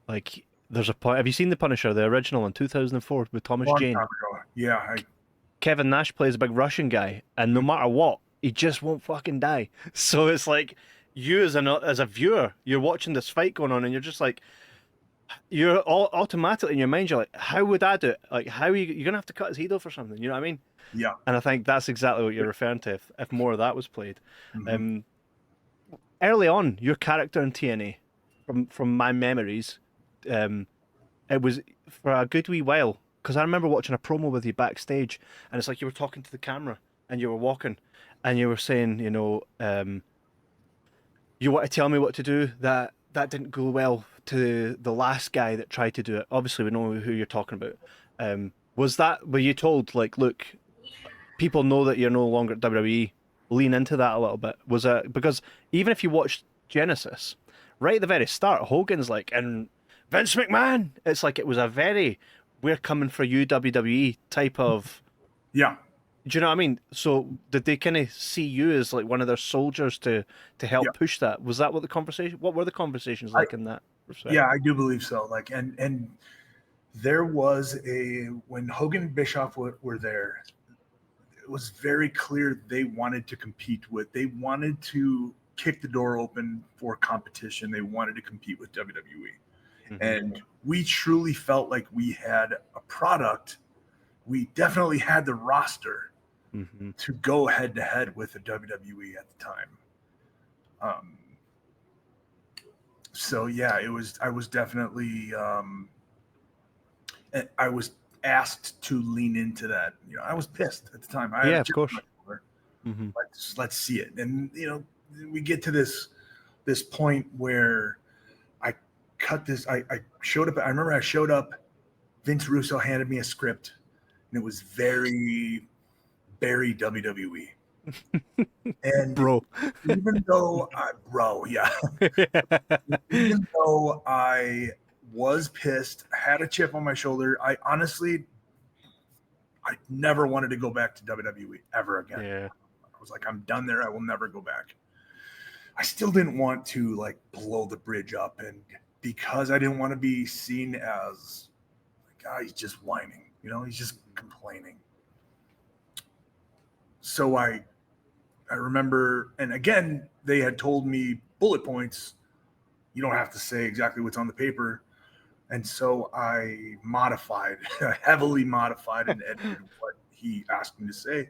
A: Like, there's a point. Have you seen the Punisher, the original in 2004 with Thomas Jane?
B: Yeah.
A: Kevin Nash plays a big Russian guy, and no matter what, he just won't fucking die. So it's like, you as a viewer, you're watching this fight going on, and you're just like, you're all automatically in your mind, you're like, how would I do it? Like, how are you're gonna have to cut his head off or something? You know what I mean?
B: Yeah.
A: And I think that's exactly what you're referring to. If more of that was played, early on, your character in TNA, from my memories, it was for a good wee while, because I remember watching a promo with you backstage, and it's like you were talking to the camera and you were walking, and you were saying, you want to tell me what to do. That didn't go well to the last guy that tried to do it. Obviously, we know who you're talking about. Were you told, like, look, people know that you're no longer at WWE, lean into that a little bit? Was it because even if you watched Genesis, right at the very start, Hogan's like, and Vince McMahon, it's like it was a very, we're coming for you, WWE type of.
B: Yeah.
A: Do you know what I mean? So did they kind of see you as like one of their soldiers to help push that? Was that what were the conversations like in that respect?
B: Yeah, I do believe so. Like, and there was when Hogan and Bischoff were there, it was very clear they wanted to compete they wanted to kick the door open for competition. They wanted to compete with WWE. And we truly felt like we had a product. We definitely had the roster to go head to head with the WWE at the time. So yeah, I was definitely, I was asked to lean into that. You know, I was pissed at the time.
A: Yeah, of course.
B: Mm-hmm. Let's see it. And you know, we get to this point where I cut this. I showed up. I remember I showed up. Vince Russo handed me a script, and it was very WWE. And even though even though I was pissed, had a chip on my shoulder, I never wanted to go back to WWE ever again.
A: Yeah.
B: I was like, I'm done there. I will never go back. I still didn't want to like blow the bridge up, and because I didn't want to be seen as like, he's just whining, you know, he's just complaining. So I remember, and again, they had told me bullet points. You don't have to say exactly what's on the paper. And so I heavily modified and edited what he asked me to say.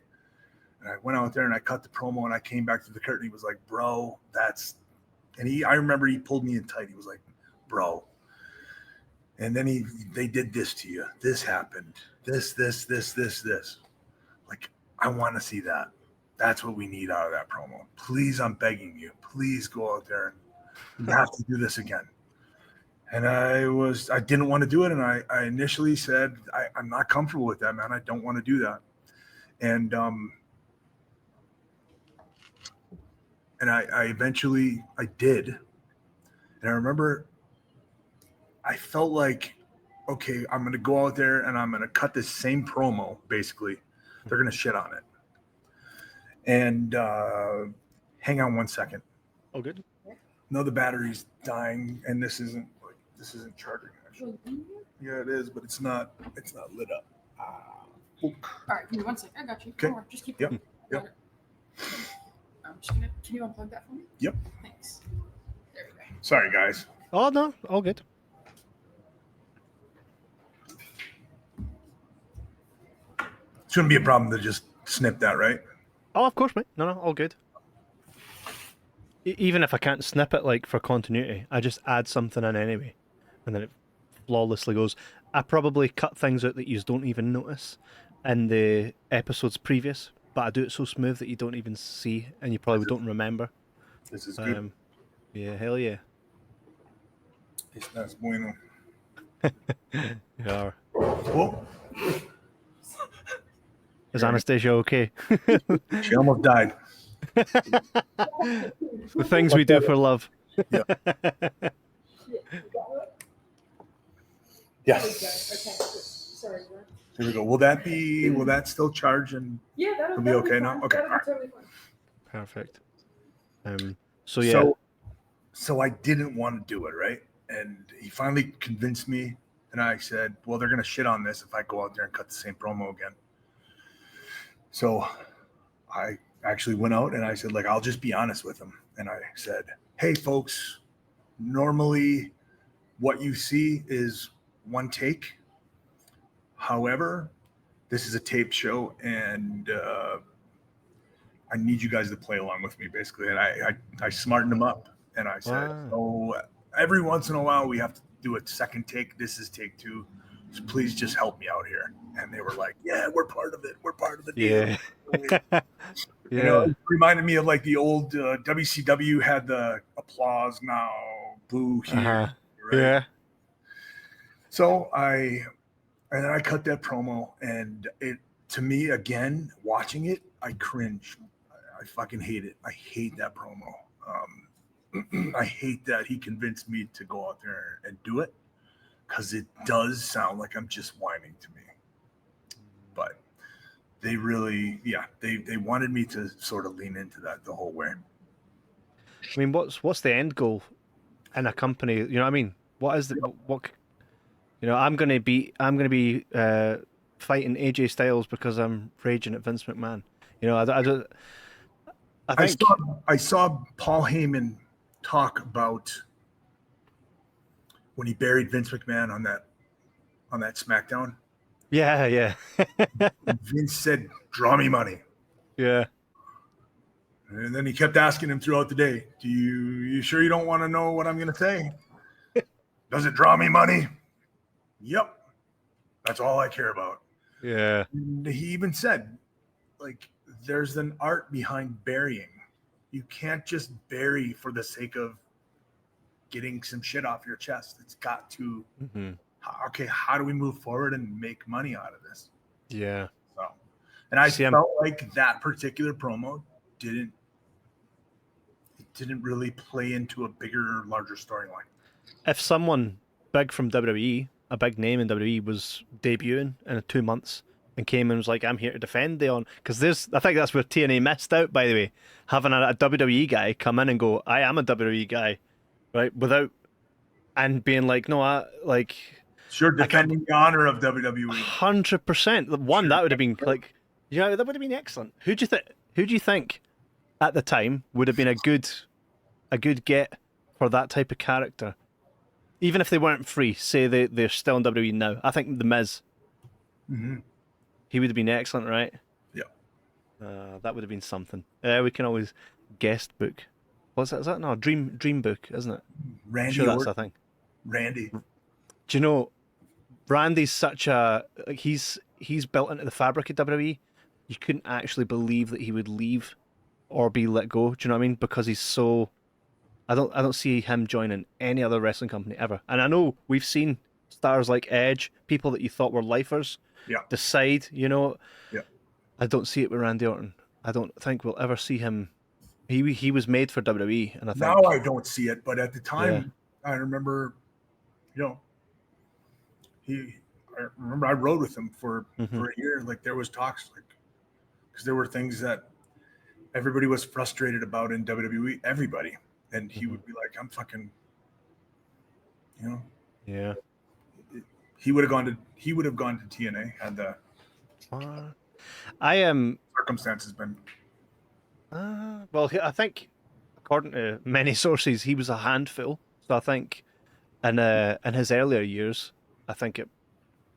B: And I went out there and I cut the promo, and I came back to the curtain. He was like, bro, I remember he pulled me in tight. He was like, bro. And then they did this to you. This happened. This. Like, I want to see that. That's what we need out of that promo. Please, I'm begging you. Please go out there and you have to do this again. And I didn't want to do it. And I initially said, I'm not comfortable with that, man. I don't want to do that. And I eventually did. And I remember I felt like, okay, I'm going to go out there and I'm going to cut this same promo. Basically, they're going to shit on it. And hang on 1 second.
A: Oh, good.
B: No, the battery's dying, and this isn't charging. Actually, yeah, it is, but it's not lit up.
D: All right, give me 1 second. I got you.
B: Okay.
D: Don't worry, just keep going.
B: Yep.
D: I'm just gonna. Can you unplug that for me?
B: Yep.
D: Thanks. There we go.
B: Sorry, guys.
A: Oh no, all good.
B: Shouldn't be a problem to just snip that, right?
A: Oh, of course, mate. No, all good. Even if I can't snip it, like for continuity, I just add something in anyway, and then it flawlessly goes. I probably cut things out that you don't even notice in the episodes previous, but I do it so smooth that you don't even see, and you probably don't remember.
B: This is good.
A: Yeah, hell yeah.
B: That's bueno.
A: You are.
B: Whoa.
A: Is Anastasia okay?
B: She almost died.
A: The things we do for love.
B: Yeah. Yes.
D: Sorry.
B: Here we go. Will that still charge and
D: That'll
B: be okay now? Okay.
D: That'll be totally fine.
A: Perfect. So yeah.
B: So I didn't want to do it, right? And he finally convinced me, and I said, well, they're gonna shit on this if I go out there and cut the same promo again. So I actually went out and I said, like, I'll just be honest with them. And I said, hey, folks, normally what you see is one take. However, this is a taped show, and I need you guys to play along with me, basically. And I smartened them up, and I said, oh, every once in a while we have to do a second take. This is take 2. So please just help me out here. And they were like, yeah, we're part of it. We're part of the deal.
A: Yeah.
B: You know, it reminded me of like the old WCW had the applause now, boo here.
A: Uh-huh.
B: Right?
A: Yeah.
B: So I cut that promo, and it, to me, again, watching it, I cringe. I fucking hate it. I hate that promo. I hate that he convinced me to go out there and do it, because it does sound like I'm just whining to me. But they really, they wanted me to sort of lean into that the whole way.
A: I mean, what's the end goal in a company? You know what I mean? What is what? You know, I'm gonna be fighting AJ Styles because I'm raging at Vince McMahon. You know, I think
B: I saw Paul Heyman talk about when he buried Vince McMahon on that SmackDown.
A: Yeah.
B: Vince said, "Draw me money."
A: Yeah.
B: And then he kept asking him throughout the day, you sure you don't want to know what I'm going to say? Does it draw me money? Yep. That's all I care about.
A: Yeah.
B: And he even said, like, there's an art behind burying. You can't just bury for the sake of getting some shit off your chest. It's got to, okay, how do we move forward and make money out of this?
A: Yeah.
B: So, and I felt like that particular promo didn't really play into a bigger, larger storyline.
A: If someone big from WWE, a big name in WWE, was debuting in 2 months and came and was like, I'm here to defend the on, because I think that's where TNA missed out, by the way, having a WWE guy come in and go, I am a WWE guy, right, without, and being like, no,
B: sure, defending the honor of WWE.
A: 100%. One, that would have been like, that would have been excellent. Who do you think at the time would have been a good get for that type of character? Even if they weren't free, say they're still in WWE now. I think The Miz. He would have been excellent, right?
B: Yeah.
A: That would have been something. We can always guest book. What's that? Is that no dream book, isn't it?
B: Randy.
A: Sure, that's a thing.
B: Randy.
A: Do you know, Randy's such a he's built into the fabric of WWE. You couldn't actually believe that he would leave or be let go. Do you know what I mean? Because he's so. I don't see him joining any other wrestling company ever. And I know we've seen stars like Edge, people that you thought were lifers, decide.
B: Yeah.
A: I don't see it with Randy Orton. I don't think we'll ever see him. He was made for WWE, and I think
B: now I don't see it. But at the time, I remember, I rode with him for a year. Like, there was talks, like, because there were things that everybody was frustrated about in WWE. Everybody. And he would be like, I'm fucking,
A: Yeah.
B: He would have gone to TNA had the circumstances been.
A: Well, I think, according to many sources, he was a handful. So I think, in his earlier years, I think it,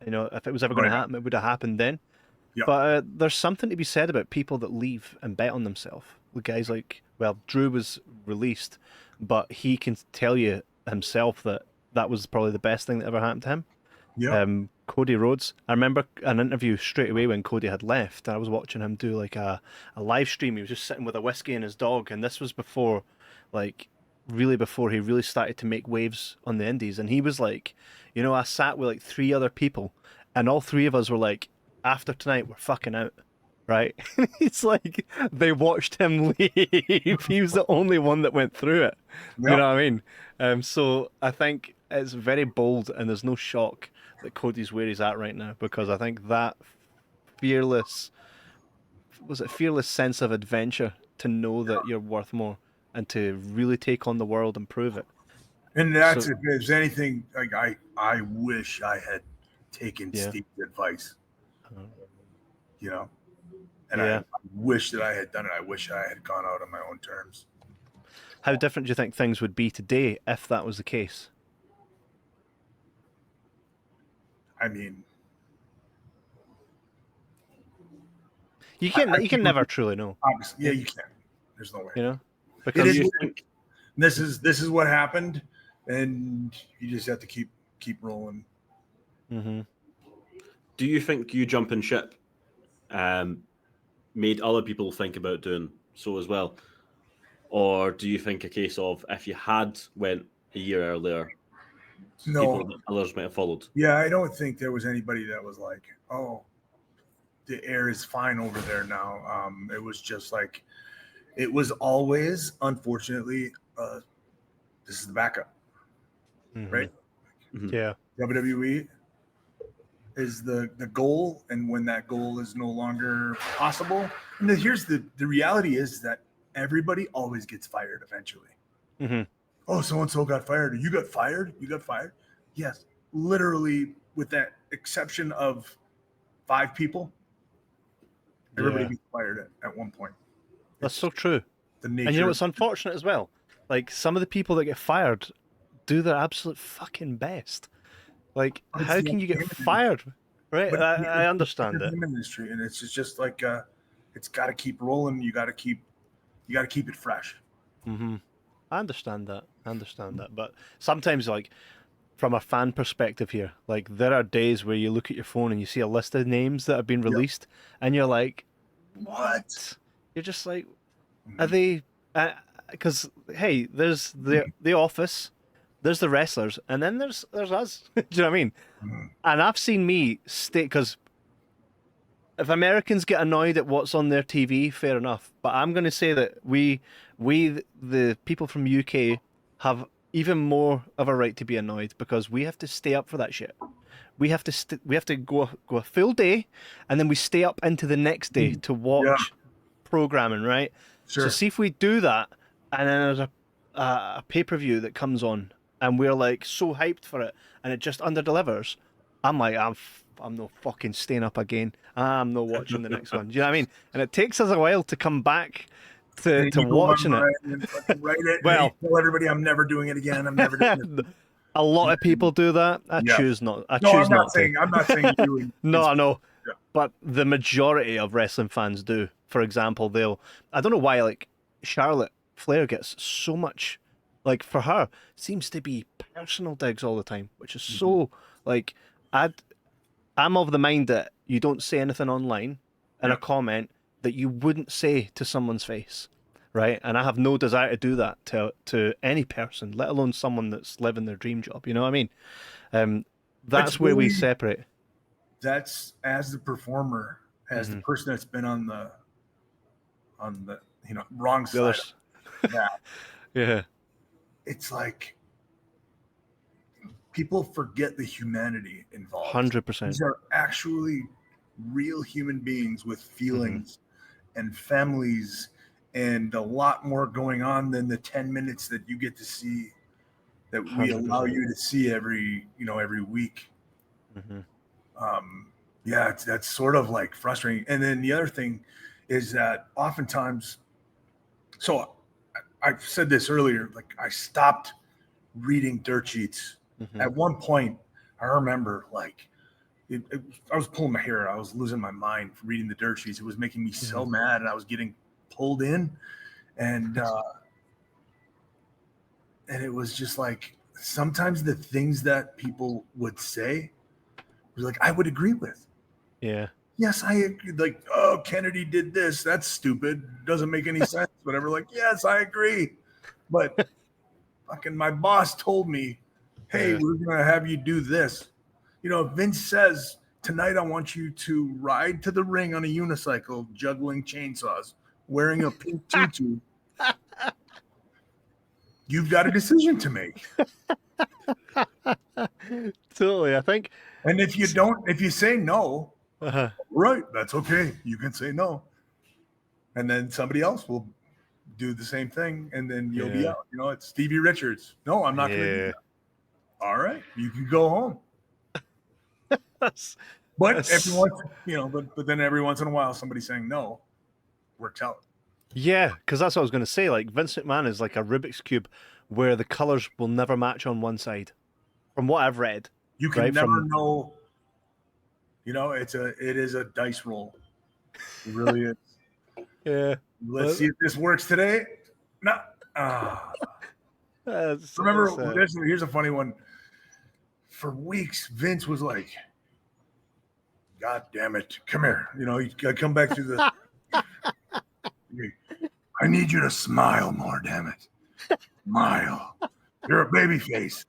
A: if it was ever going to happen, it would have happened then.
B: Yeah.
A: But there's something to be said about people that leave and bet on themselves. The guys like, Drew was released, but he can tell you himself that was probably the best thing that ever happened to him.
B: Yeah.
A: Cody Rhodes. I remember an interview straight away when Cody had left, and I was watching him do like a live stream. He was just sitting with a whiskey and his dog, and this was before, really before he really started to make waves on the indies. And he was like, I sat with like 3 other people, and all 3 of us were like, after tonight, we're fucking out. Right? It's like they watched him leave. He was the only one that went through it. Yep. You know what I mean? So I think it's very bold, and there's no shock that Cody's where he's at right now, because I think that fearless sense of adventure to know that you're worth more and to really take on the world and prove it.
B: And that's, if there's anything, like, I wish I had taken Steve's advice. And I wish that I had done it. I wish I had gone out on my own terms.
A: How different do you think things would be today if that was the case?
B: I mean,
A: you can never truly know.
B: Obviously, you can. There's no way.
A: Because
B: this is what happened, and you just have to keep rolling.
A: Mm-hmm.
C: Do you think you jumping ship made other people think about doing so as well? Or do you think a case of, if you had went a year earlier, others might have followed?
B: Yeah, I don't think there was anybody that was like, oh, the air is fine over there now. It was just like, it was always, unfortunately, this is the backup, right?
C: Mm-hmm.
A: Yeah.
B: WWE is the goal, and when that goal is no longer possible, and here's the reality is that everybody always gets fired eventually.
A: Mm-hmm.
B: Oh, so-and-so got fired. You got fired? Yes, literally, with that exception of 5 people, everybody gets fired at one point.
A: That's so true.
B: The nature.
A: And it's unfortunate as well. Like, some of the people that get fired do their absolute fucking best. Like, how can you get fired? Right? I understand it.
B: Industry, and it's just like it's got to keep rolling. You got to keep it fresh.
A: Mm-hmm. I understand that. But sometimes, like, from a fan perspective here. Like, there are days where you look at your phone and you see a list of names that have been released, and you're like, what? You're just like, are they? Because hey, there's the Office, there's the wrestlers, and then there's us. Do you know what I mean? And I've seen me stay, because if Americans get annoyed at what's on their TV, fair enough. But I'm going to say that we the people from UK have even more of a right to be annoyed, because we have to stay up for that shit. We have to go a full day, and then we stay up into the next day to watch programming, right?
B: Sure.
A: So see if we do that, and then there's a pay-per-view that comes on, and we're like so hyped for it, and it just underdelivers. I'm like, I'm no fucking staying up again. I'm not watching the next one. Do you know what I mean? And it takes us a while to come back to watching it.
B: Write it.
A: Well,
B: tell everybody I'm never doing it again. I'm never doing it.
A: A lot of people do that. I choose not.
B: I'm not saying you.
A: No, no. Yeah. But the majority of wrestling fans do. For example, I don't know why, like, Charlotte Flair gets so much, like, for her, seems to be personal digs all the time, which is so, like, I'm of the mind that you don't say anything online in a comment that you wouldn't say to someone's face, right? And I have no desire to do that to any person, let alone someone that's living their dream job. You know what I mean? That's where we separate.
B: That's as the performer, as the person that's been on the wrong side of that.
A: Yeah.
B: It's like people forget the humanity involved.
A: 100%.
B: These are actually real human beings with feelings and families, and a lot more going on than the 10 minutes that you get to see, that we 100%. Allow you to see every week. That's sort of like frustrating. And then the other thing is that oftentimes, so I said this earlier, like, I stopped reading dirt sheets. At one point, I remember, like, I was pulling my hair. I was losing my mind reading the dirt sheets. It was making me so mad, and I was getting pulled in, and it was just like, sometimes the things that people would say was like, I would agree with.
A: Yeah.
B: Yes, I agree. Like, oh, Kennedy did this. That's stupid. Doesn't make any sense. Whatever. Like, yes, I agree. But fucking my boss told me, hey, we're going to have you do this. You know, Vince says, tonight I want you to ride to the ring on a unicycle, juggling chainsaws, wearing a pink tutu. You've got a decision to make.
A: Totally, I think.
B: And if you say no, right, that's okay. You can say no. And then somebody else will do the same thing, and then you'll be out. You know, it's Stevie Richards. No, I'm not going to do that. All right, you can go home. But then every once in a while, somebody saying no works out.
A: Yeah, because that's what I was going to say. Like, Vince McMahon is like a Rubik's Cube where the colors will never match on one side. From what I've read.
B: You can never know. You know, it is a dice roll. It really is.
A: Yeah.
B: Let's see if this works today. No. Remember, here's a funny one. For weeks, Vince was like, God damn it. Come here. You know, you got to come back to the... I need you to smile more, damn it. Smile. You're a baby face.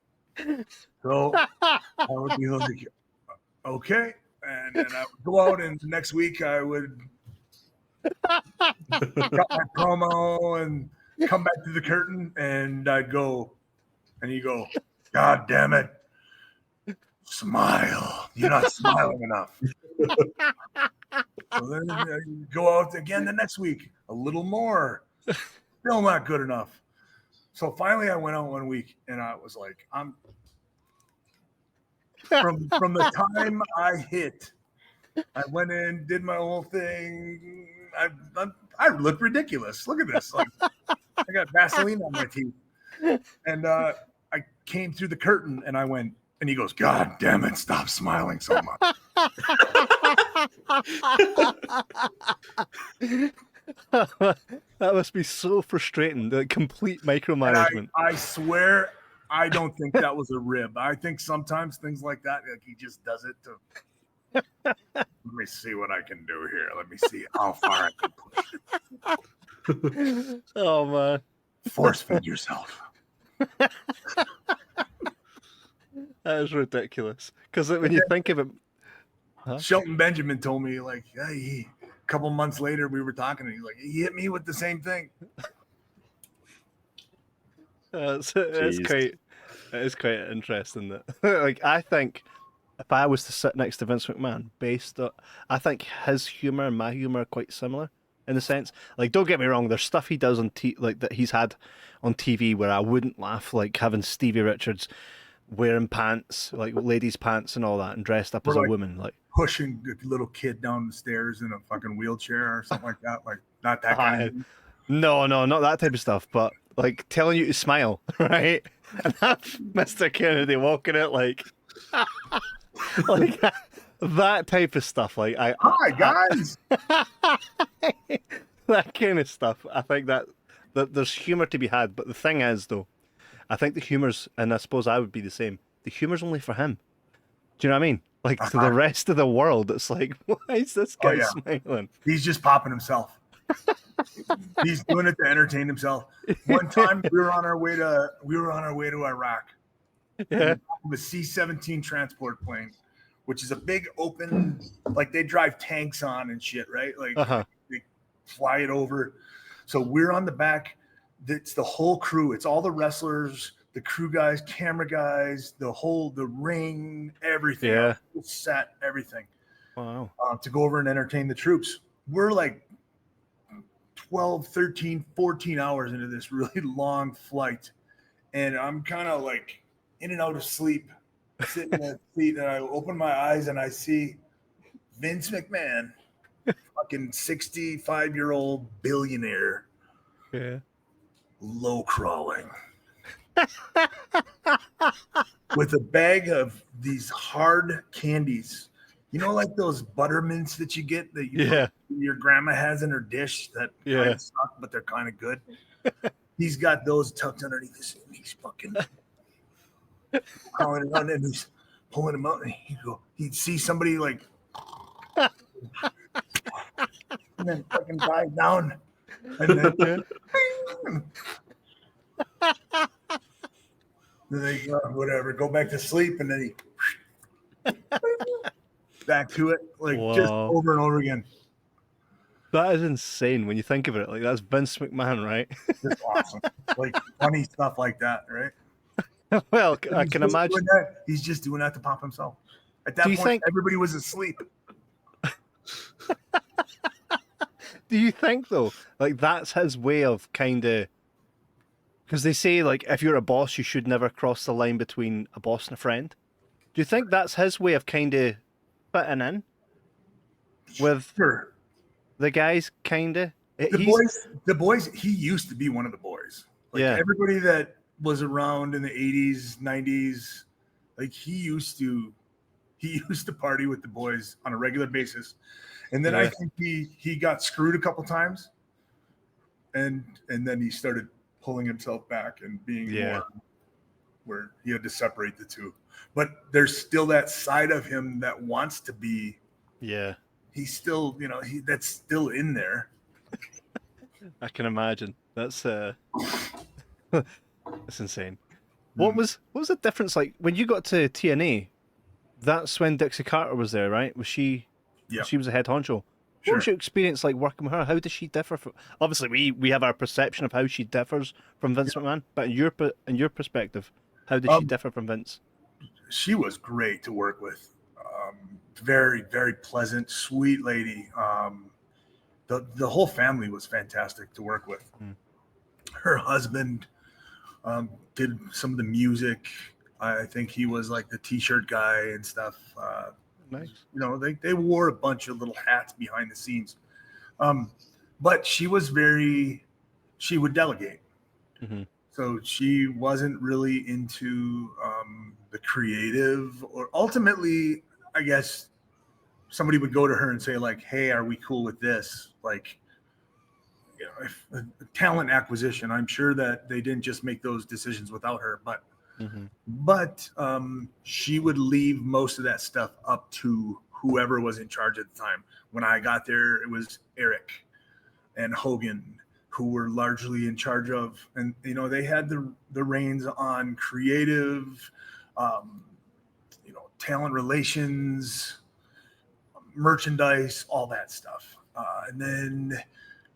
B: So I would be like, okay. And then I would go out, and next week I would cut my promo and come back to the curtain, and I'd go, and you go, God damn it. Smile. You're not smiling enough. So then you go out again the next week, a little more. Still not good enough. So finally I went out one week, and I was like, I'm from the time I hit, I went in, did my whole thing. I look ridiculous. Look at this. Like, I got Vaseline on my teeth. And I came through the curtain, and I went, and he goes, God damn it, stop smiling so much.
A: That must be so frustrating, the complete micromanagement.
B: I swear I don't think that was a rib. I think sometimes things like that, like he just does it to. Let me see what I can do here. Let me see how far I can push it.
A: Oh man,
B: Force feed yourself.
A: that is ridiculous. Because when you think of it,
B: Shelton Benjamin told me, like, hey, a couple months later we were talking, and he's like, he hit me with the same thing.
A: it's quite interesting that like I think if I was to sit next to Vince McMahon, I think his humor and my humor are quite similar in the sense. Like, don't get me wrong, there's stuff he does on like that he's had on TV where I wouldn't laugh, like having Stevie Richards wearing pants, like ladies' pants and all that, and dressed up as a woman, like
B: pushing a little kid down the stairs in a fucking wheelchair or something like that. Like, not that kind of.
A: No, not that type of stuff, but like telling you to smile, right? And have Mr. Kennedy walking it like, like that type of stuff. Like,
B: hi guys,
A: that kind of stuff. I think that there's humor to be had, but the thing is, though, I think the humor's, and I suppose I would be the same. The humor's only for him. Do you know what I mean? Like to the rest of the world, it's like, why is this guy smiling?
B: He's just popping himself. He's doing it to entertain himself. One time we were on our way to Iraq.
A: Yeah.
B: A C-17 transport plane, which is a big open, like they drive tanks on and shit, right? Like they fly it over. So we're on the back. It's the whole crew. It's all the wrestlers, the crew guys, camera guys, the ring, everything.
A: Yeah.
B: Set, everything.
A: Wow.
B: To go over and entertain the troops. We're like 12, 13, 14 hours into this really long flight. And I'm kind of like in and out of sleep, sitting in the seat, and I open my eyes and I see Vince McMahon, fucking 65-year-old billionaire, low crawling with a bag of these hard candies. You know, like those buttermints that you get that your grandma has in her dish that kind of suck, but they're kind of good. He's got those tucked underneath his, and he's fucking crawling around and he's pulling them out, and he'd see somebody like, and then fucking dive down, and then they whatever, go back to sleep, and then he back to it, like just over and over again.
A: That is insane when you think of it. Like, that's Vince McMahon, right?
B: It's awesome. Like funny stuff like that, right?
A: Well, I can imagine.
B: He's just doing that to pop himself. At that point, everybody was asleep.
A: Do you think, though, like that's his way of kind of... Because they say, like, if you're a boss, you should never cross the line between a boss and a friend. Do you think that's his way of kind of fitting in with the guys, kind of?
B: The boys, he used to be one of the boys. Like, everybody that was around in the 80s, 90s, like he used to party with the boys on a regular basis. And then I think he got screwed a couple times, and then he started pulling himself back and being more where he had to separate the two. But there's still that side of him that wants to be. Yeah. He's still, that's still in there.
A: I can imagine. That's that's insane. What was the difference like when you got to TNA? That's when Dixie Carter was there, right? Was she? Yeah. She was a head honcho. What was your experience like working with her? How does she differ from? Obviously, we have our perception of how she differs from Vince McMahon, but in your perspective, how does she differ from Vince?
B: She was great to work with. Very, very pleasant, sweet lady. The whole family was fantastic to work with. Her husband did some of the music. I think he was like the T-shirt guy and stuff.
A: Nice.
B: They wore a bunch of little hats behind the scenes. But she would delegate. Mm-hmm. So she wasn't really into the creative, or ultimately, I guess somebody would go to her and say like, hey, are we cool with this? Like, if talent acquisition, I'm sure that they didn't just make those decisions without her, but But she would leave most of that stuff up to whoever was in charge at the time. When I got there, it was Eric and Hogan who were largely in charge of, and you know, they had the reins on creative, you know, talent relations, merchandise, all that stuff. And then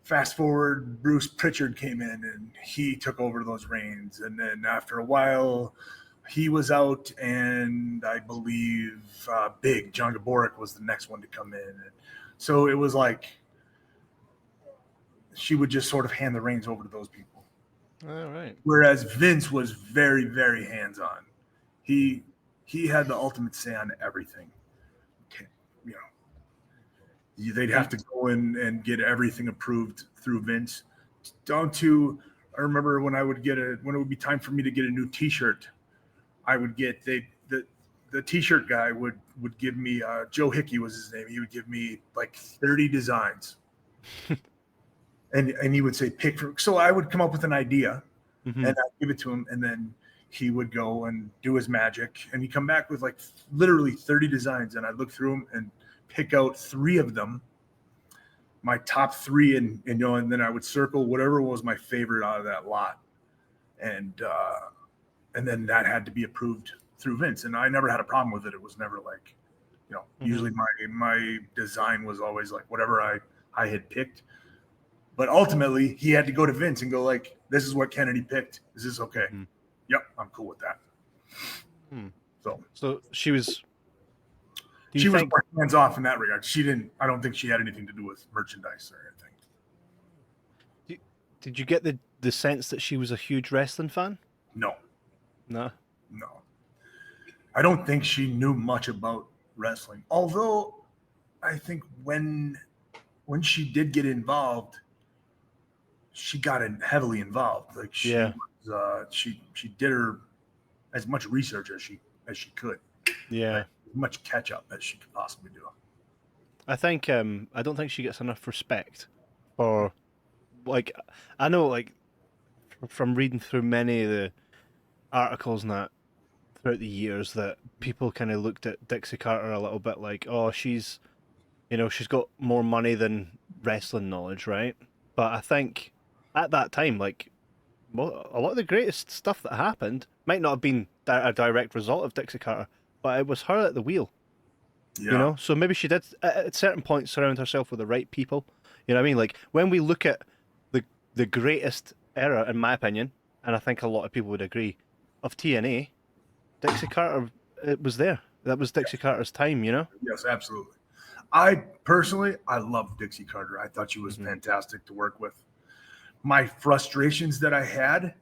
B: fast forward, Bruce Pritchard came in and he took over those reins. And then after a while, he was out, and I believe Big John Gaborik was the next one to come in. And so it was like she would just sort of hand the reins over to those people.
A: All right.
B: Whereas Vince was very, very hands-on. He had the ultimate say on everything. You know, they'd have to go in and get everything approved through Vince. Down to, I remember when it would be time for me to get a new T-shirt, I would get the T-shirt guy would give me Joe Hickey was his name. He would give me like 30 designs, and he would say pick from. So I would come up with an idea, and I'd give it to him, and then he would go and do his magic, and he'd come back with like literally 30 designs, and I'd look through them and pick out 3 of them, my top 3, and you know, and then I would circle whatever was my favorite out of that lot, and then that had to be approved through Vince, and I never had a problem with it. It was never like, you know, usually my design was always like whatever I had picked, but ultimately he had to go to Vince and go like, this is what Kennedy picked. Is this okay? Yep, I'm cool with that.
A: So she was.
B: She was more hands off in that regard. I don't think she had anything to do with merchandise or anything.
A: Did you get the sense that she was a huge wrestling fan?
B: No.
A: No.
B: I don't think she knew much about wrestling. Although I think when she did get involved, she got heavily involved. Like she did her as much research as she could.
A: Yeah.
B: Like, as much catch up as she could possibly do.
A: I think I don't think she gets enough respect for, like, I know, like, from reading through many of the articles and that throughout the years, that people kind of looked at Dixie Carter a little bit like, oh, she's got more money than wrestling knowledge, right? But I think at that time, like, a lot of the greatest stuff that happened might not have been a direct result of Dixie Carter, but it was her at the wheel. Yeah. You know, so maybe she did at certain points surround herself with the right people. You know what I mean? Like, when we look at the greatest era, in my opinion, and I think a lot of people would agree, of TNA, Dixie Carter, it was there. That was Dixie Carter's time, you know?
B: Yes, absolutely. I love Dixie Carter. I thought she was fantastic to work with. My frustrations that I had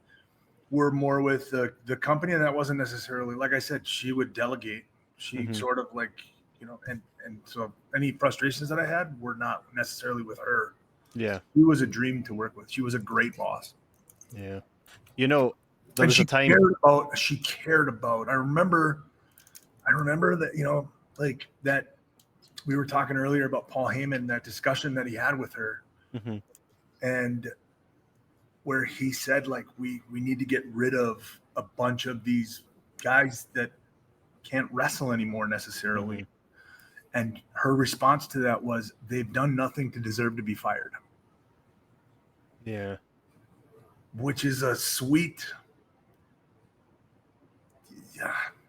B: were more with the company, and that wasn't necessarily, like I said, she would delegate. She sort of like, you know, and so any frustrations that I had were not necessarily with her.
A: Yeah.
B: She was a dream to work with. She was a great boss.
A: Yeah. You know, there was a time
B: she cared about. I remember that, you know, like that we were talking earlier about Paul Heyman, that discussion that he had with her. And where he said, like, we need to get rid of a bunch of these guys that can't wrestle anymore necessarily. And her response to that was, they've done nothing to deserve to be fired.
A: Yeah.
B: Which is a sweet,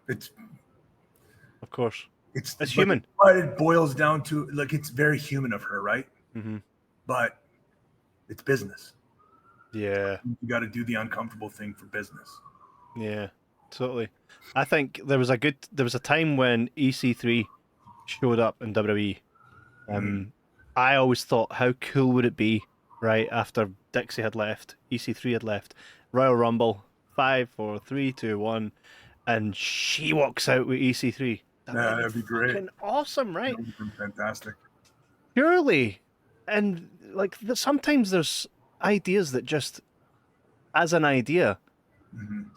B: it's,
A: of course,
B: it's
A: human.
B: But it boils down to, like, it's very human of her, right? But it's business.
A: Yeah.
B: You got to do the uncomfortable thing for business.
A: Yeah, totally. I think there was a time when EC3 showed up in WWE. I always thought, how cool would it be, right, after Dixie had left, EC3 had left, Royal Rumble, 5, 4, 3, 2, 1, and she walks out with EC3.
B: That'd be great.
A: Fucking awesome, right?
B: That would be fantastic.
A: Purely. And, like, sometimes there's ideas that just, as an idea,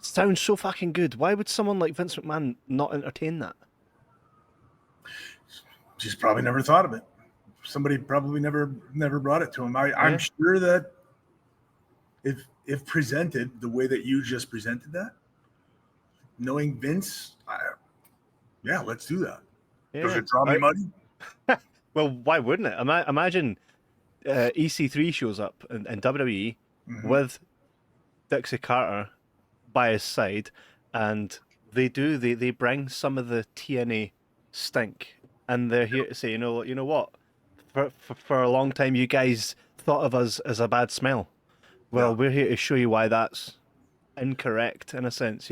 A: sound so fucking good. Why would someone like Vince McMahon not entertain that?
B: She's probably never thought of it. Somebody probably never brought it to him. I'm sure that if presented the way that you just presented that, knowing Vince, yeah, let's do that.
A: Yeah.
B: Does it draw me money?
A: Well, why wouldn't it? Imagine EC3 shows up in WWE with Dixie Carter by his side, and they bring some of the TNA stink, and they're here to say, you know what, for a long time you guys thought of us as a bad smell. Well, we're here to show you why that's incorrect in a sense.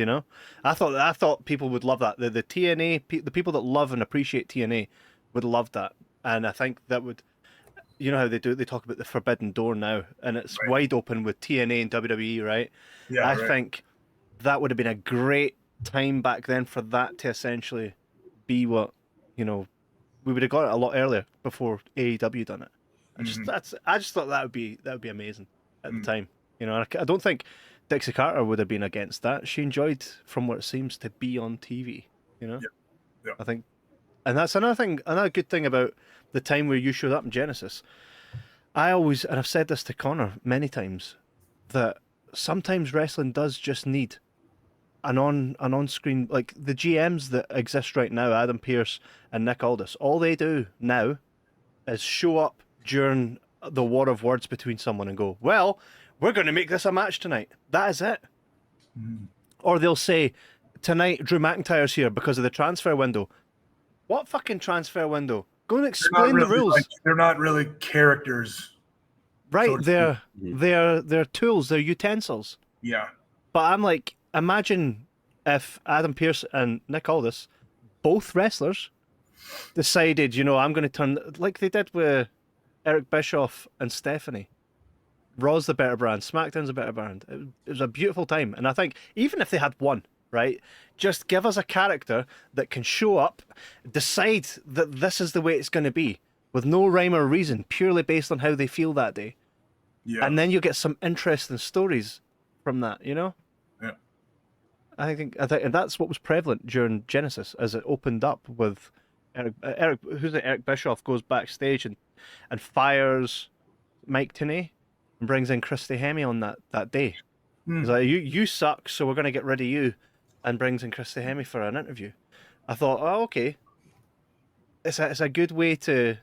A: I thought people would love that. The TNA, the people that love and appreciate TNA would love that, and I think that would. You know how they talk about the forbidden door now, and it's wide open with TNA and WWE, right?
B: Yeah,
A: I think that would have been a great time back then for that to essentially be what, we would have got it a lot earlier before AEW done it. I just thought that would be amazing at the time. I don't think Dixie Carter would have been against that. She enjoyed, from what it seems, to be on TV.
B: Yeah.
A: I think, and that's another good thing about the time where you showed up in Genesis. And I've said this to Connor many times, that sometimes wrestling does just need an on-screen, like the GMs that exist right now, Adam Pearce and Nick Aldis. All they do now is show up during the war of words between someone and go, well, we're going to make this a match tonight. That is it. Or they'll say, tonight Drew McIntyre's here because of the transfer window. What fucking transfer window? Go and explain the rules.
B: They're not really characters.
A: Right, so they're tools, they're utensils.
B: Yeah.
A: But I'm like, imagine if Adam Pearce and Nick Aldis, both wrestlers, decided, I'm going to turn, like they did with Eric Bischoff and Stephanie. Raw's the better brand, SmackDown's the better brand. It was a beautiful time. And I think, even if they had one, right, just give us a character that can show up, decide that this is the way it's going to be, with no rhyme or reason, purely based on how they feel that day.
B: Yeah.
A: And then you'll get some interesting stories from that,
B: Yeah.
A: I think and that's what was prevalent during Genesis, as it opened up with Eric Bischoff goes backstage and fires Mike Tenay and brings in Christy Hemme on that day. He's like, you suck, so we're going to get rid of you, and brings in Christy Hemme for an interview. I thought, oh, okay. It's a good way to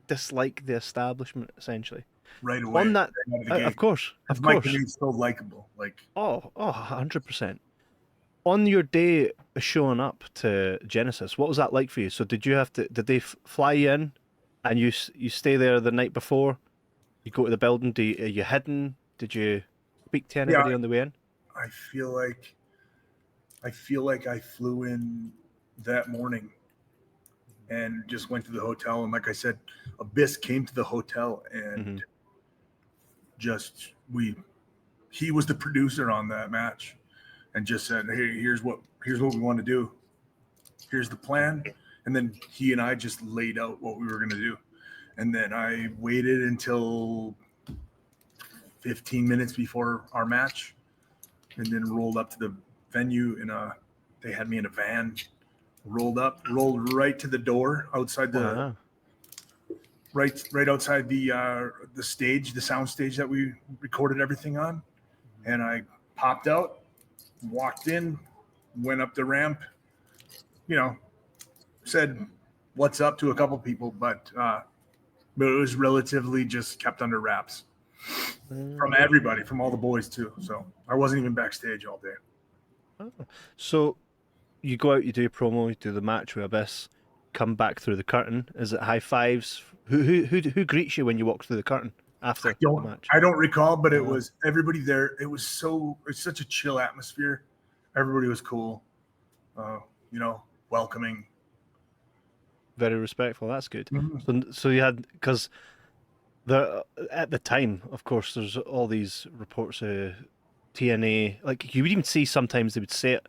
A: dislike the establishment, essentially.
B: Right away.
A: On that, of course.
B: Mike Tenay's so likable. Like,
A: 100%. On your day of showing up to Genesis, what was that like for you? So did they fly you in, and you stay there the night before? You go to the building. Are you hidden? Did you speak to anybody on the way in?
B: I feel like I flew in that morning and just went to the hotel. And like I said, Abyss came to the hotel and he was the producer on that match and just said, hey, here's what we want to do. Here's the plan. And then he and I just laid out what we were going to do. And then I waited until 15 minutes before our match, and then rolled up to the venue they had me in a van, rolled right to the door outside right outside the stage, the sound stage that we recorded everything on. And I popped out, walked in, went up the ramp, said what's up to a couple people, but it was relatively just kept under wraps from everybody, from all the boys too. So I wasn't even backstage all day.
A: So you go out, you do your promo, you do the match with Abyss, come back through the curtain. Is it high fives? Who greets you when you walk through the curtain after the match?
B: I don't recall, but it was everybody there. It's such a chill atmosphere. Everybody was cool, welcoming.
A: Very respectful. That's good.
B: Mm-hmm.
A: So you had, because at the time, of course, there's all these reports of TNA. Like, you would even see sometimes they would say it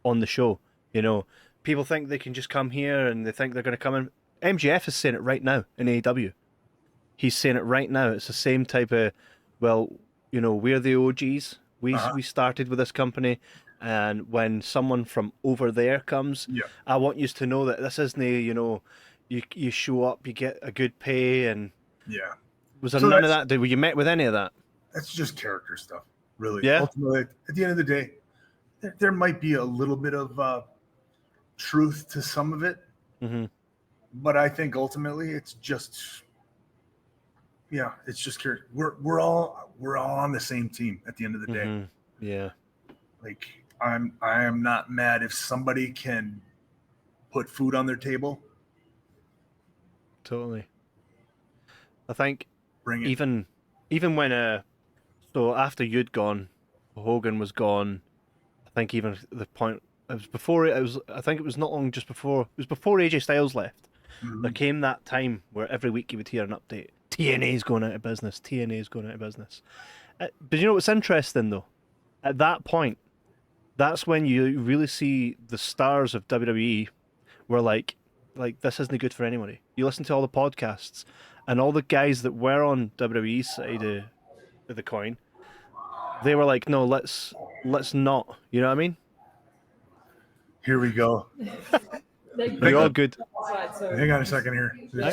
A: on the show. People think they can just come here and they think they're going to come in. MJF is saying it right now in AEW. He's saying it right now. It's the same type of, well, we're the OGs. We started with this company. And when someone from over there comes, I want you to know that this isn't you show up, you get a good pay, and was there none of that? Were you met with any of that?
B: That's just character stuff, really.
A: Yeah.
B: Ultimately, at the end of the day, there might be a little bit of truth to some of it, but I think ultimately it's just, it's just curious. We're all on the same team at the end of the day.
A: Yeah.
B: Like I am not mad if somebody can put food on their table.
A: Totally. I think
B: Bring it.
A: even when so after you'd gone, Hogan was gone. I think even at the point it was before I think it was not long just before, it was before AJ Styles left. There came that time where every week you would hear an update. TNA's going out of business. TNA's going out of business. But you know what's interesting though? At that point, that's when you really see the stars of WWE were like this isn't good for anybody. You listen to all the podcasts, and all the guys that were on WWE's side of the coin, they were like, no, let's not. You know what I mean?
B: Here we go.
A: You're all good.
B: Hang on a second here. They're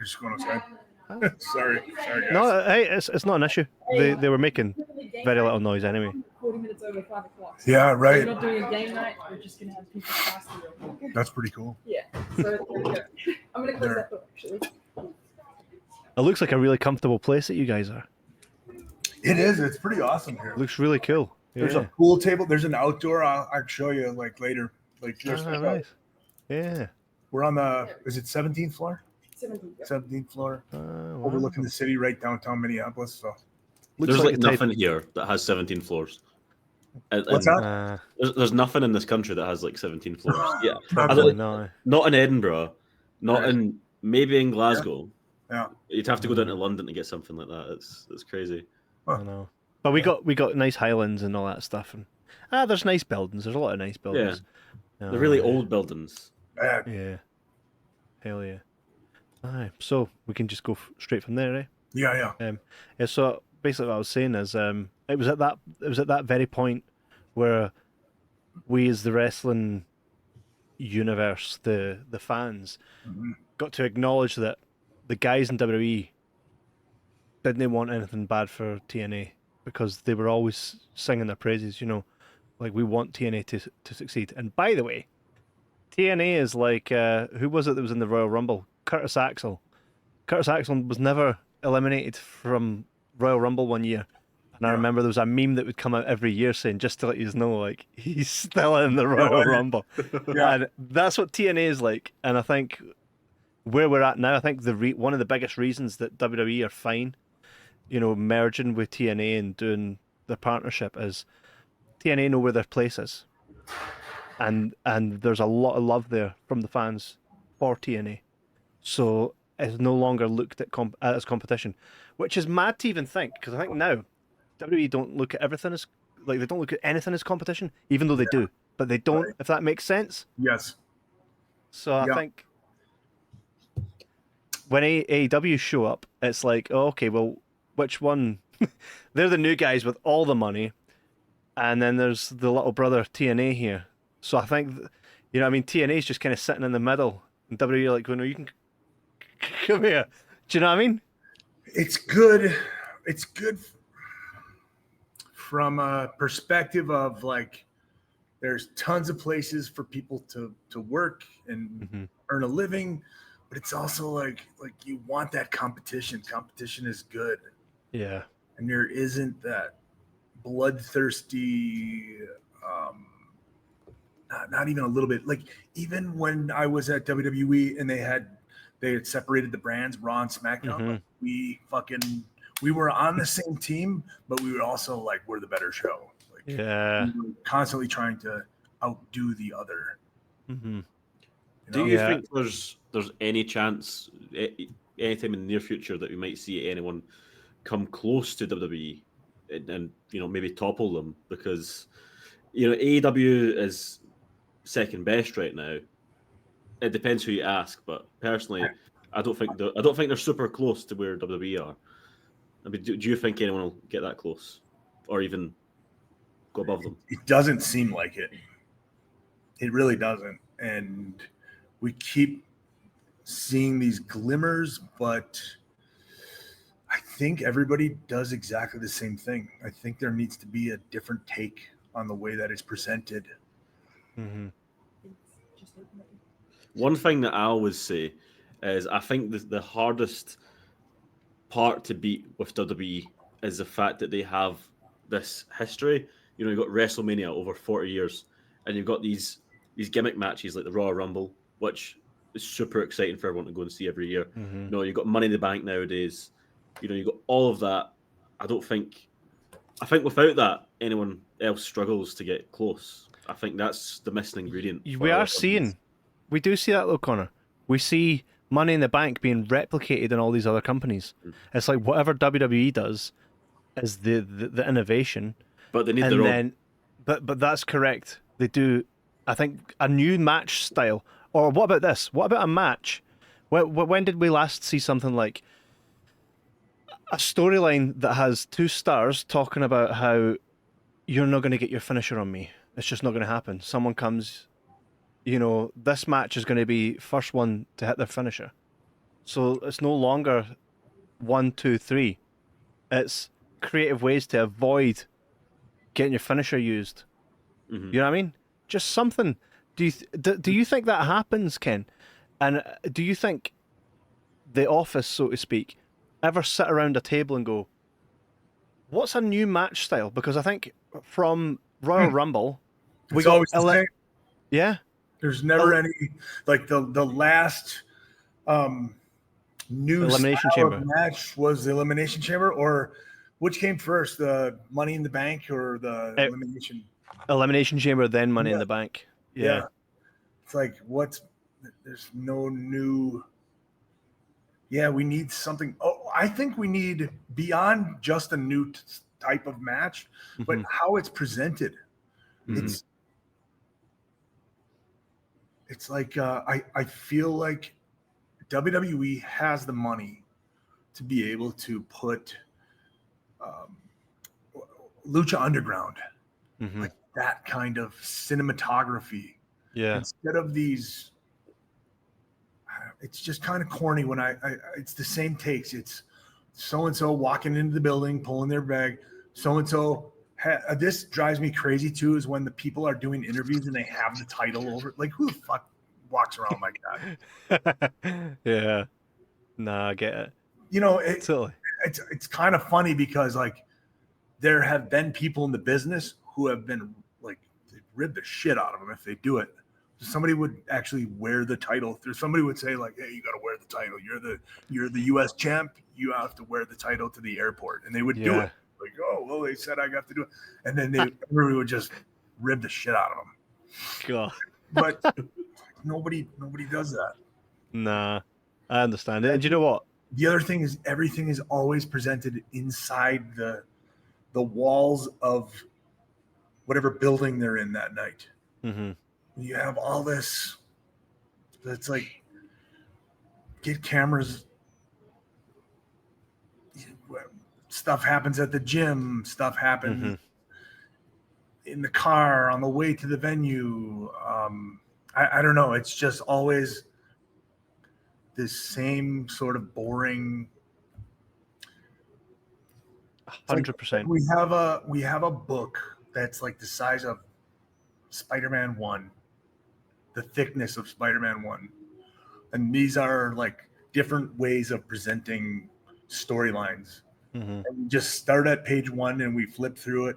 B: just going outside. Sorry, guys.
A: No, hey, it's not an issue. They were making very little noise anyway.
D: 40 minutes over 5 o'clock.
B: Yeah, right.
D: We're not doing a game night. We're just gonna have people pass through.
B: That's pretty cool.
D: Yeah. So there we go. I'm gonna close that door actually.
A: It looks like a really comfortable place that you guys are.
B: It is. It's pretty awesome here.
A: It looks really cool.
B: There's a pool table. There's an outdoor. I'll show you like later. Like
A: nice. Yeah.
B: We're on is it 17th floor? 17th floor.
A: Wow.
B: Overlooking the city right downtown Minneapolis. So
C: there's like nothing here that has 17 floors.
B: What's that?
C: There's nothing in this country that has like 17 floors. Yeah.
A: No.
C: Not in Edinburgh. Not in maybe in Glasgow.
B: Yeah.
C: You'd have to go down to London to get something like that. It's crazy.
A: I know. But we got nice Highlands and all that stuff, and there's nice buildings. There's a lot of nice buildings.
C: Yeah. They're really old buildings.
A: Yeah. Hell yeah. Aye. So we can just go straight from there, eh?
B: Yeah.
A: Yeah. So basically, what I was saying is, it was at that very point where we, as the wrestling universe, the fans, got to acknowledge that the guys in WWE didn't want anything bad for TNA, because they were always singing their praises. You know, like, we want TNA to succeed. And by the way, TNA is like, who was it that was in the Royal Rumble? Curtis Axel. Curtis Axel was never eliminated from Royal Rumble one year. And I remember there was a meme that would come out every year saying, just to let you know, like, he's still in the Royal Rumble. And that's what TNA is like. And I think where we're at now, I think one of the biggest reasons that WWE are fine, you know, merging with TNA and doing the partnership, is TNA know where their place is. And there's a lot of love there from the fans for TNA. So it's no longer looked at as competition, which is mad to even think, because I think now WWE don't look at everything as, like, they don't look at anything as competition, even though they do, but they don't, if that makes sense.
B: Yes.
A: So I think when AEW show up, it's like, oh, okay, well, which one? They're the new guys with all the money, and then there's the little brother TNA here. So I think, you know, I mean, TNA is just kind of sitting in the middle, and WWE are like, well, no, you can come here. Do you know what I mean?
B: It's good. It's good from a perspective of, like, there's tons of places for people to work and earn a living, but it's also like you want that competition. Competition is good.
A: Yeah.
B: And there isn't that bloodthirsty, not even a little bit. Like, even when I was at WWE and they had separated the brands, Raw and SmackDown, like, we were on the same team, but we were also like, we're the better show. Like, we were constantly trying to outdo the other.
C: You know? Do you think there's any chance, anytime in the near future, that we might see anyone come close to WWE and you know, maybe topple them? Because, you know, AEW is second best right now. It depends who you ask, but personally, I don't think they're super close to where WWE are. I mean, do you think anyone will get that close, or even go above them?
B: It doesn't seem like it. It really doesn't, and we keep seeing these glimmers, but I think everybody does exactly the same thing. I think there needs to be a different take on the way that it's presented.
A: Mm-hmm.
C: One thing that I always say is I think the hardest part to beat with WWE is the fact that they have this history. You know, you've got WrestleMania over 40 years, and you've got these gimmick matches like the Royal Rumble, which is super exciting for everyone to go and see every year.
A: Mm-hmm.
C: You know, you've got Money in the Bank nowadays. You know, you've got all of that. I think without that, anyone else struggles to get close. I think that's the missing ingredient.
A: We do see that though, Connor. We see Money in the Bank being replicated in all these other companies. It's like whatever WWE does is the innovation.
C: But they need their own.
A: But that's correct. They do, I think, a new match style. Or what about this? What about a match? When did we last see something like a storyline that has 2 stars talking about how you're not going to get your finisher on me? It's just not going to happen. Someone comes, you know, this match is going to be first one to hit their finisher. So it's no longer 1, 2, 3. It's creative ways to avoid getting your finisher used.
C: Mm-hmm.
A: You know what I mean? Just something. Do you think that happens, Ken? And do you think the office, so to speak, ever sit around a table and go, what's a new match style? Because I think from Royal Rumble,
B: It's always the same.
A: Yeah.
B: There's never any, like the last new
A: Elimination
B: style
A: Chamber
B: of match was the Elimination Chamber, or which came first, the Money in the Bank or the Elimination?
A: Elimination Chamber, then Money in the Bank. Yeah.
B: It's like, there's no new. Yeah, we need something. Oh, I think we need beyond just a new type of match, but how it's presented.
A: Mm-hmm.
B: It's like I feel like WWE has the money to be able to put Lucha Underground, like that kind of cinematography.
A: Yeah.
B: Instead of these, it's just kind of corny when it's the same takes. It's so-and-so walking into the building, pulling their bag. So-and-so, this drives me crazy too, is when the people are doing interviews and they have the title over. Like, who the fuck walks around like that?
A: Yeah. Nah, I get it.
B: You know,
A: Totally.
B: It's kind of funny because, like, there have been people in the business who have been, like, they rib the shit out of them if they do it. Somebody would actually wear the title. Somebody would say, like, hey, you got to wear the title. You're the U.S. champ. You have to wear the title to the airport. And they would do it. Like, oh, well, they said I got to do it. And then everybody would just rib the shit out of them.
A: God.
B: But nobody does that.
A: Nah, I understand it. And you know what?
B: The other thing is everything is always presented inside the walls of whatever building they're in that night.
A: Mm-hmm.
B: You have all this. It's like, get cameras. Stuff happens at the gym. Stuff happens in the car on the way to the venue. I don't know. It's just always this same sort of boring.
A: 100%.
B: We have a book that's like the size of Spider-Man 1, the thickness of Spider-Man 1, and these are like different ways of presenting storylines. And we just start at page 1 and we flip through it,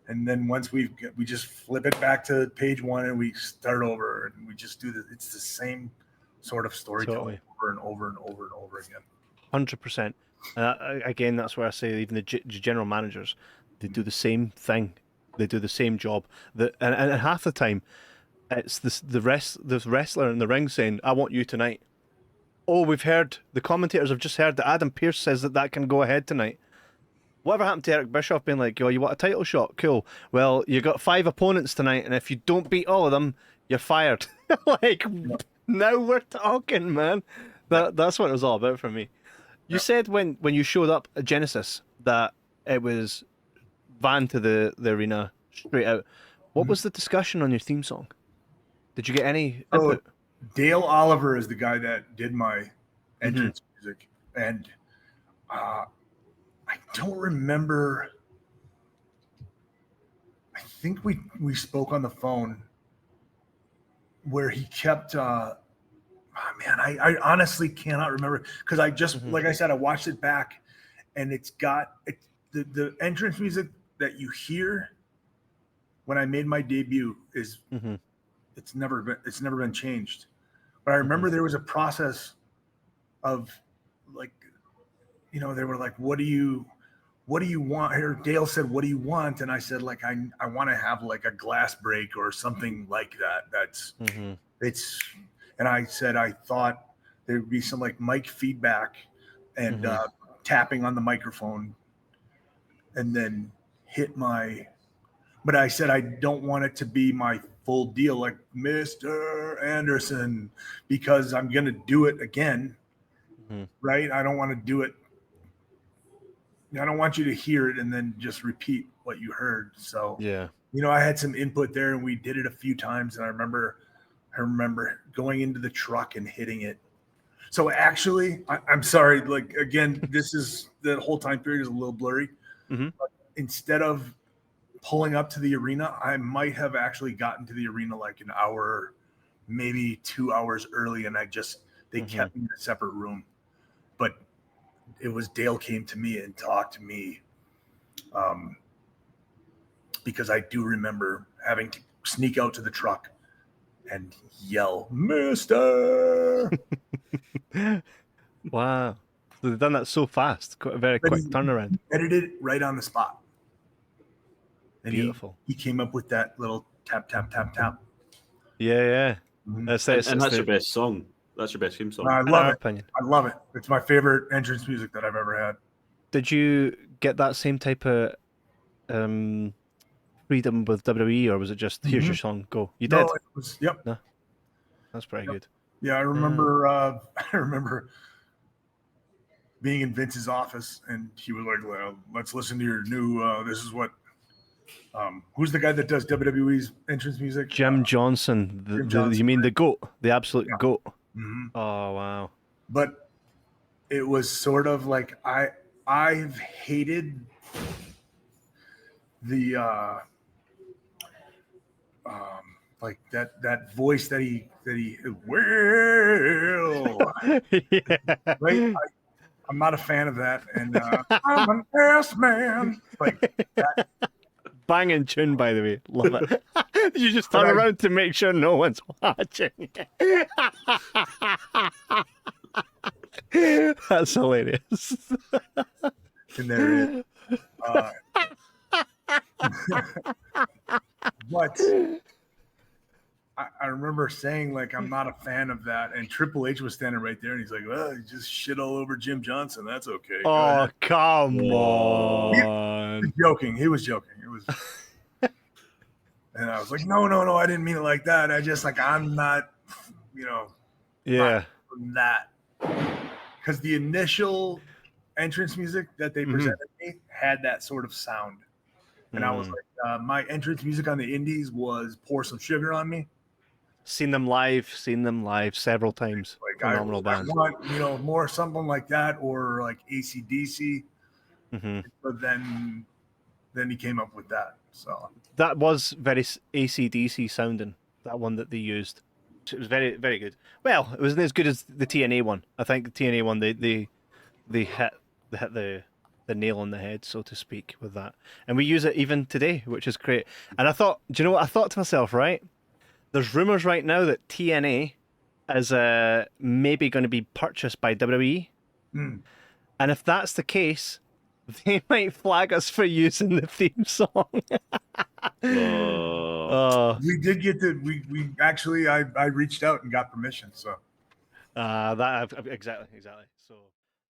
B: and then once we just flip it back to page 1 and we start over, and we just do it's the same sort of storytelling over and over and over and over again.
A: 100%. Again, that's where I say even the general managers, they do the same thing. They do the same job. And half the time, it's the wrestler in the ring saying, "I want you tonight." Oh, the commentators have just heard that Adam Pearce says that can go ahead tonight. Whatever happened to Eric Bischoff being like, "Oh, you want a title shot? Cool. Well, you got 5 opponents tonight, and if you don't beat all of them, you're fired." Like, now we're talking, man. That's what it was all about for me. You said when you showed up at Genesis that it was van to the arena straight out. What was the discussion on your theme song? Did you get any input?
B: Dale Oliver is the guy that did my entrance music, and I don't remember. I think we spoke on the phone where he kept. Oh man, I honestly cannot remember because I just like I said, I watched it back, and it's got the entrance music that you hear when I made my debut is it's never been changed. But I remember there was a process of like, you know, they were like, what do you want here? Dale said, what do you want? And I said, like, I want to have like a glass break or something like that. That's it's, and I said, I thought there'd be some like mic feedback and tapping on the microphone and then hit my, but I said, I don't want it to be my full deal, like Mr. Anderson, because I'm going to do it again. Right. I don't want to do it. I don't want you to hear it and then just repeat what you heard. So,
A: yeah,
B: you know, I had some input there and we did it a few times. And I remember going into the truck and hitting it. So actually, I'm sorry. Like, again, this is the whole time period is a little blurry. But instead of pulling up to the arena, I might have actually gotten to the arena like an hour, maybe 2 hours early. And they kept me in a separate room. But it was Dale came to me and talked to me because I do remember having to sneak out to the truck and yell, Mister.
A: Wow. They've done that so fast. Quite a very quick turnaround.
B: Edited it right on the spot. And
A: beautiful.
B: He came up with that little tap, tap, tap, tap.
A: Yeah.
C: That's your best song. That's your best theme song.
B: I love it. Opinion. I love it. It's my favorite entrance music that I've ever had.
A: Did you get that same type of freedom with WWE, or was it just here's your song, go? You did.
B: It was, yep.
A: No, that's pretty good.
B: Yeah, I remember. I remember being in Vince's office, and he was like, well, "Let's listen to your new. This is what." Who's the guy that does WWE's entrance music?
A: Jim Johnson. You mean the GOAT, the absolute GOAT? Oh wow!
B: But it was sort of like I've hated the like that voice that he will right. I'm not a fan of that, and I'm an ass man like that.
A: Banging tune, by the way. Love it. You just turn around to make sure no one's watching. That's hilarious.
B: And there it is. But I remember saying, like, I'm not a fan of that. And Triple H was standing right there, and he's like, well, you just shit all over Jim Johnson. That's okay.
A: Oh, come on.
B: He was joking. He was joking. It was. And I was like, no, I didn't mean it like that. I just, like, I'm not,
A: yeah,
B: from that. Because the initial entrance music that they presented me had that sort of sound. And I was like, my entrance music on the Indies was Pour Some Sugar on Me.
A: Seen them live several times.
B: Like,
A: phenomenal band.
B: I want, more something like that, or like AC/DC. But then he came up with that. So
A: that was very AC/DC sounding. That one that they used. It was very, very good. Well, it wasn't as good as the TNA one. I think the TNA one they hit the nail on the head, so to speak, with that. And we use it even today, which is great. And I thought, do you know what I thought to myself, right? There's rumors right now that TNA is maybe going to be purchased by WWE. And if that's the case, they might flag us for using the theme song.
B: We did get we actually I reached out and got permission, so
A: exactly. So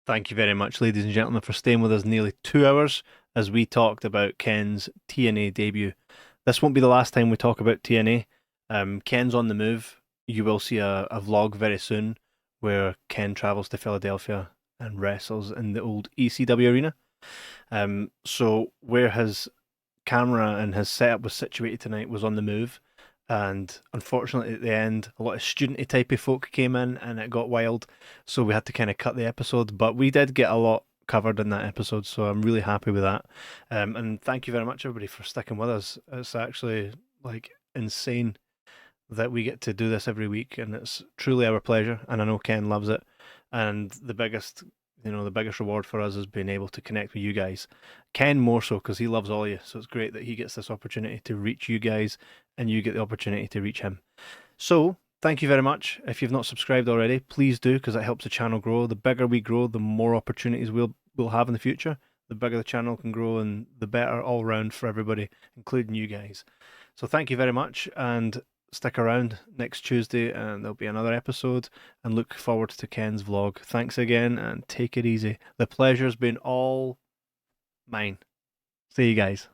A: thank you very much, ladies and gentlemen, for staying with us nearly 2 hours as we talked about Ken's TNA debut. This won't be the last time we talk about TNA. Ken's on the move. You will see a vlog very soon where Ken travels to Philadelphia and wrestles in the old ECW arena. So where his camera and his setup was situated tonight was on the move, and unfortunately at the end a lot of studenty type of folk came in and it got wild, so we had to kind of cut the episode. But we did get a lot covered in that episode, so I'm really happy with that. And thank you very much, everybody, for sticking with us. It's actually like insane that we get to do this every week, and it's truly our pleasure. And I know Ken loves it. And the biggest reward for us is being able to connect with you guys. Ken more so because he loves all of you, so it's great that he gets this opportunity to reach you guys, and you get the opportunity to reach him. So thank you very much. If you've not subscribed already, please do, because it helps the channel grow. The bigger we grow, the more opportunities we'll have in the future. The bigger the channel can grow, and the better all round for everybody, including you guys. So thank you very much, and stick around next Tuesday, and there'll be another episode, and look forward to Ken's vlog. Thanks again, and take it easy. The pleasure's been all mine. See you guys.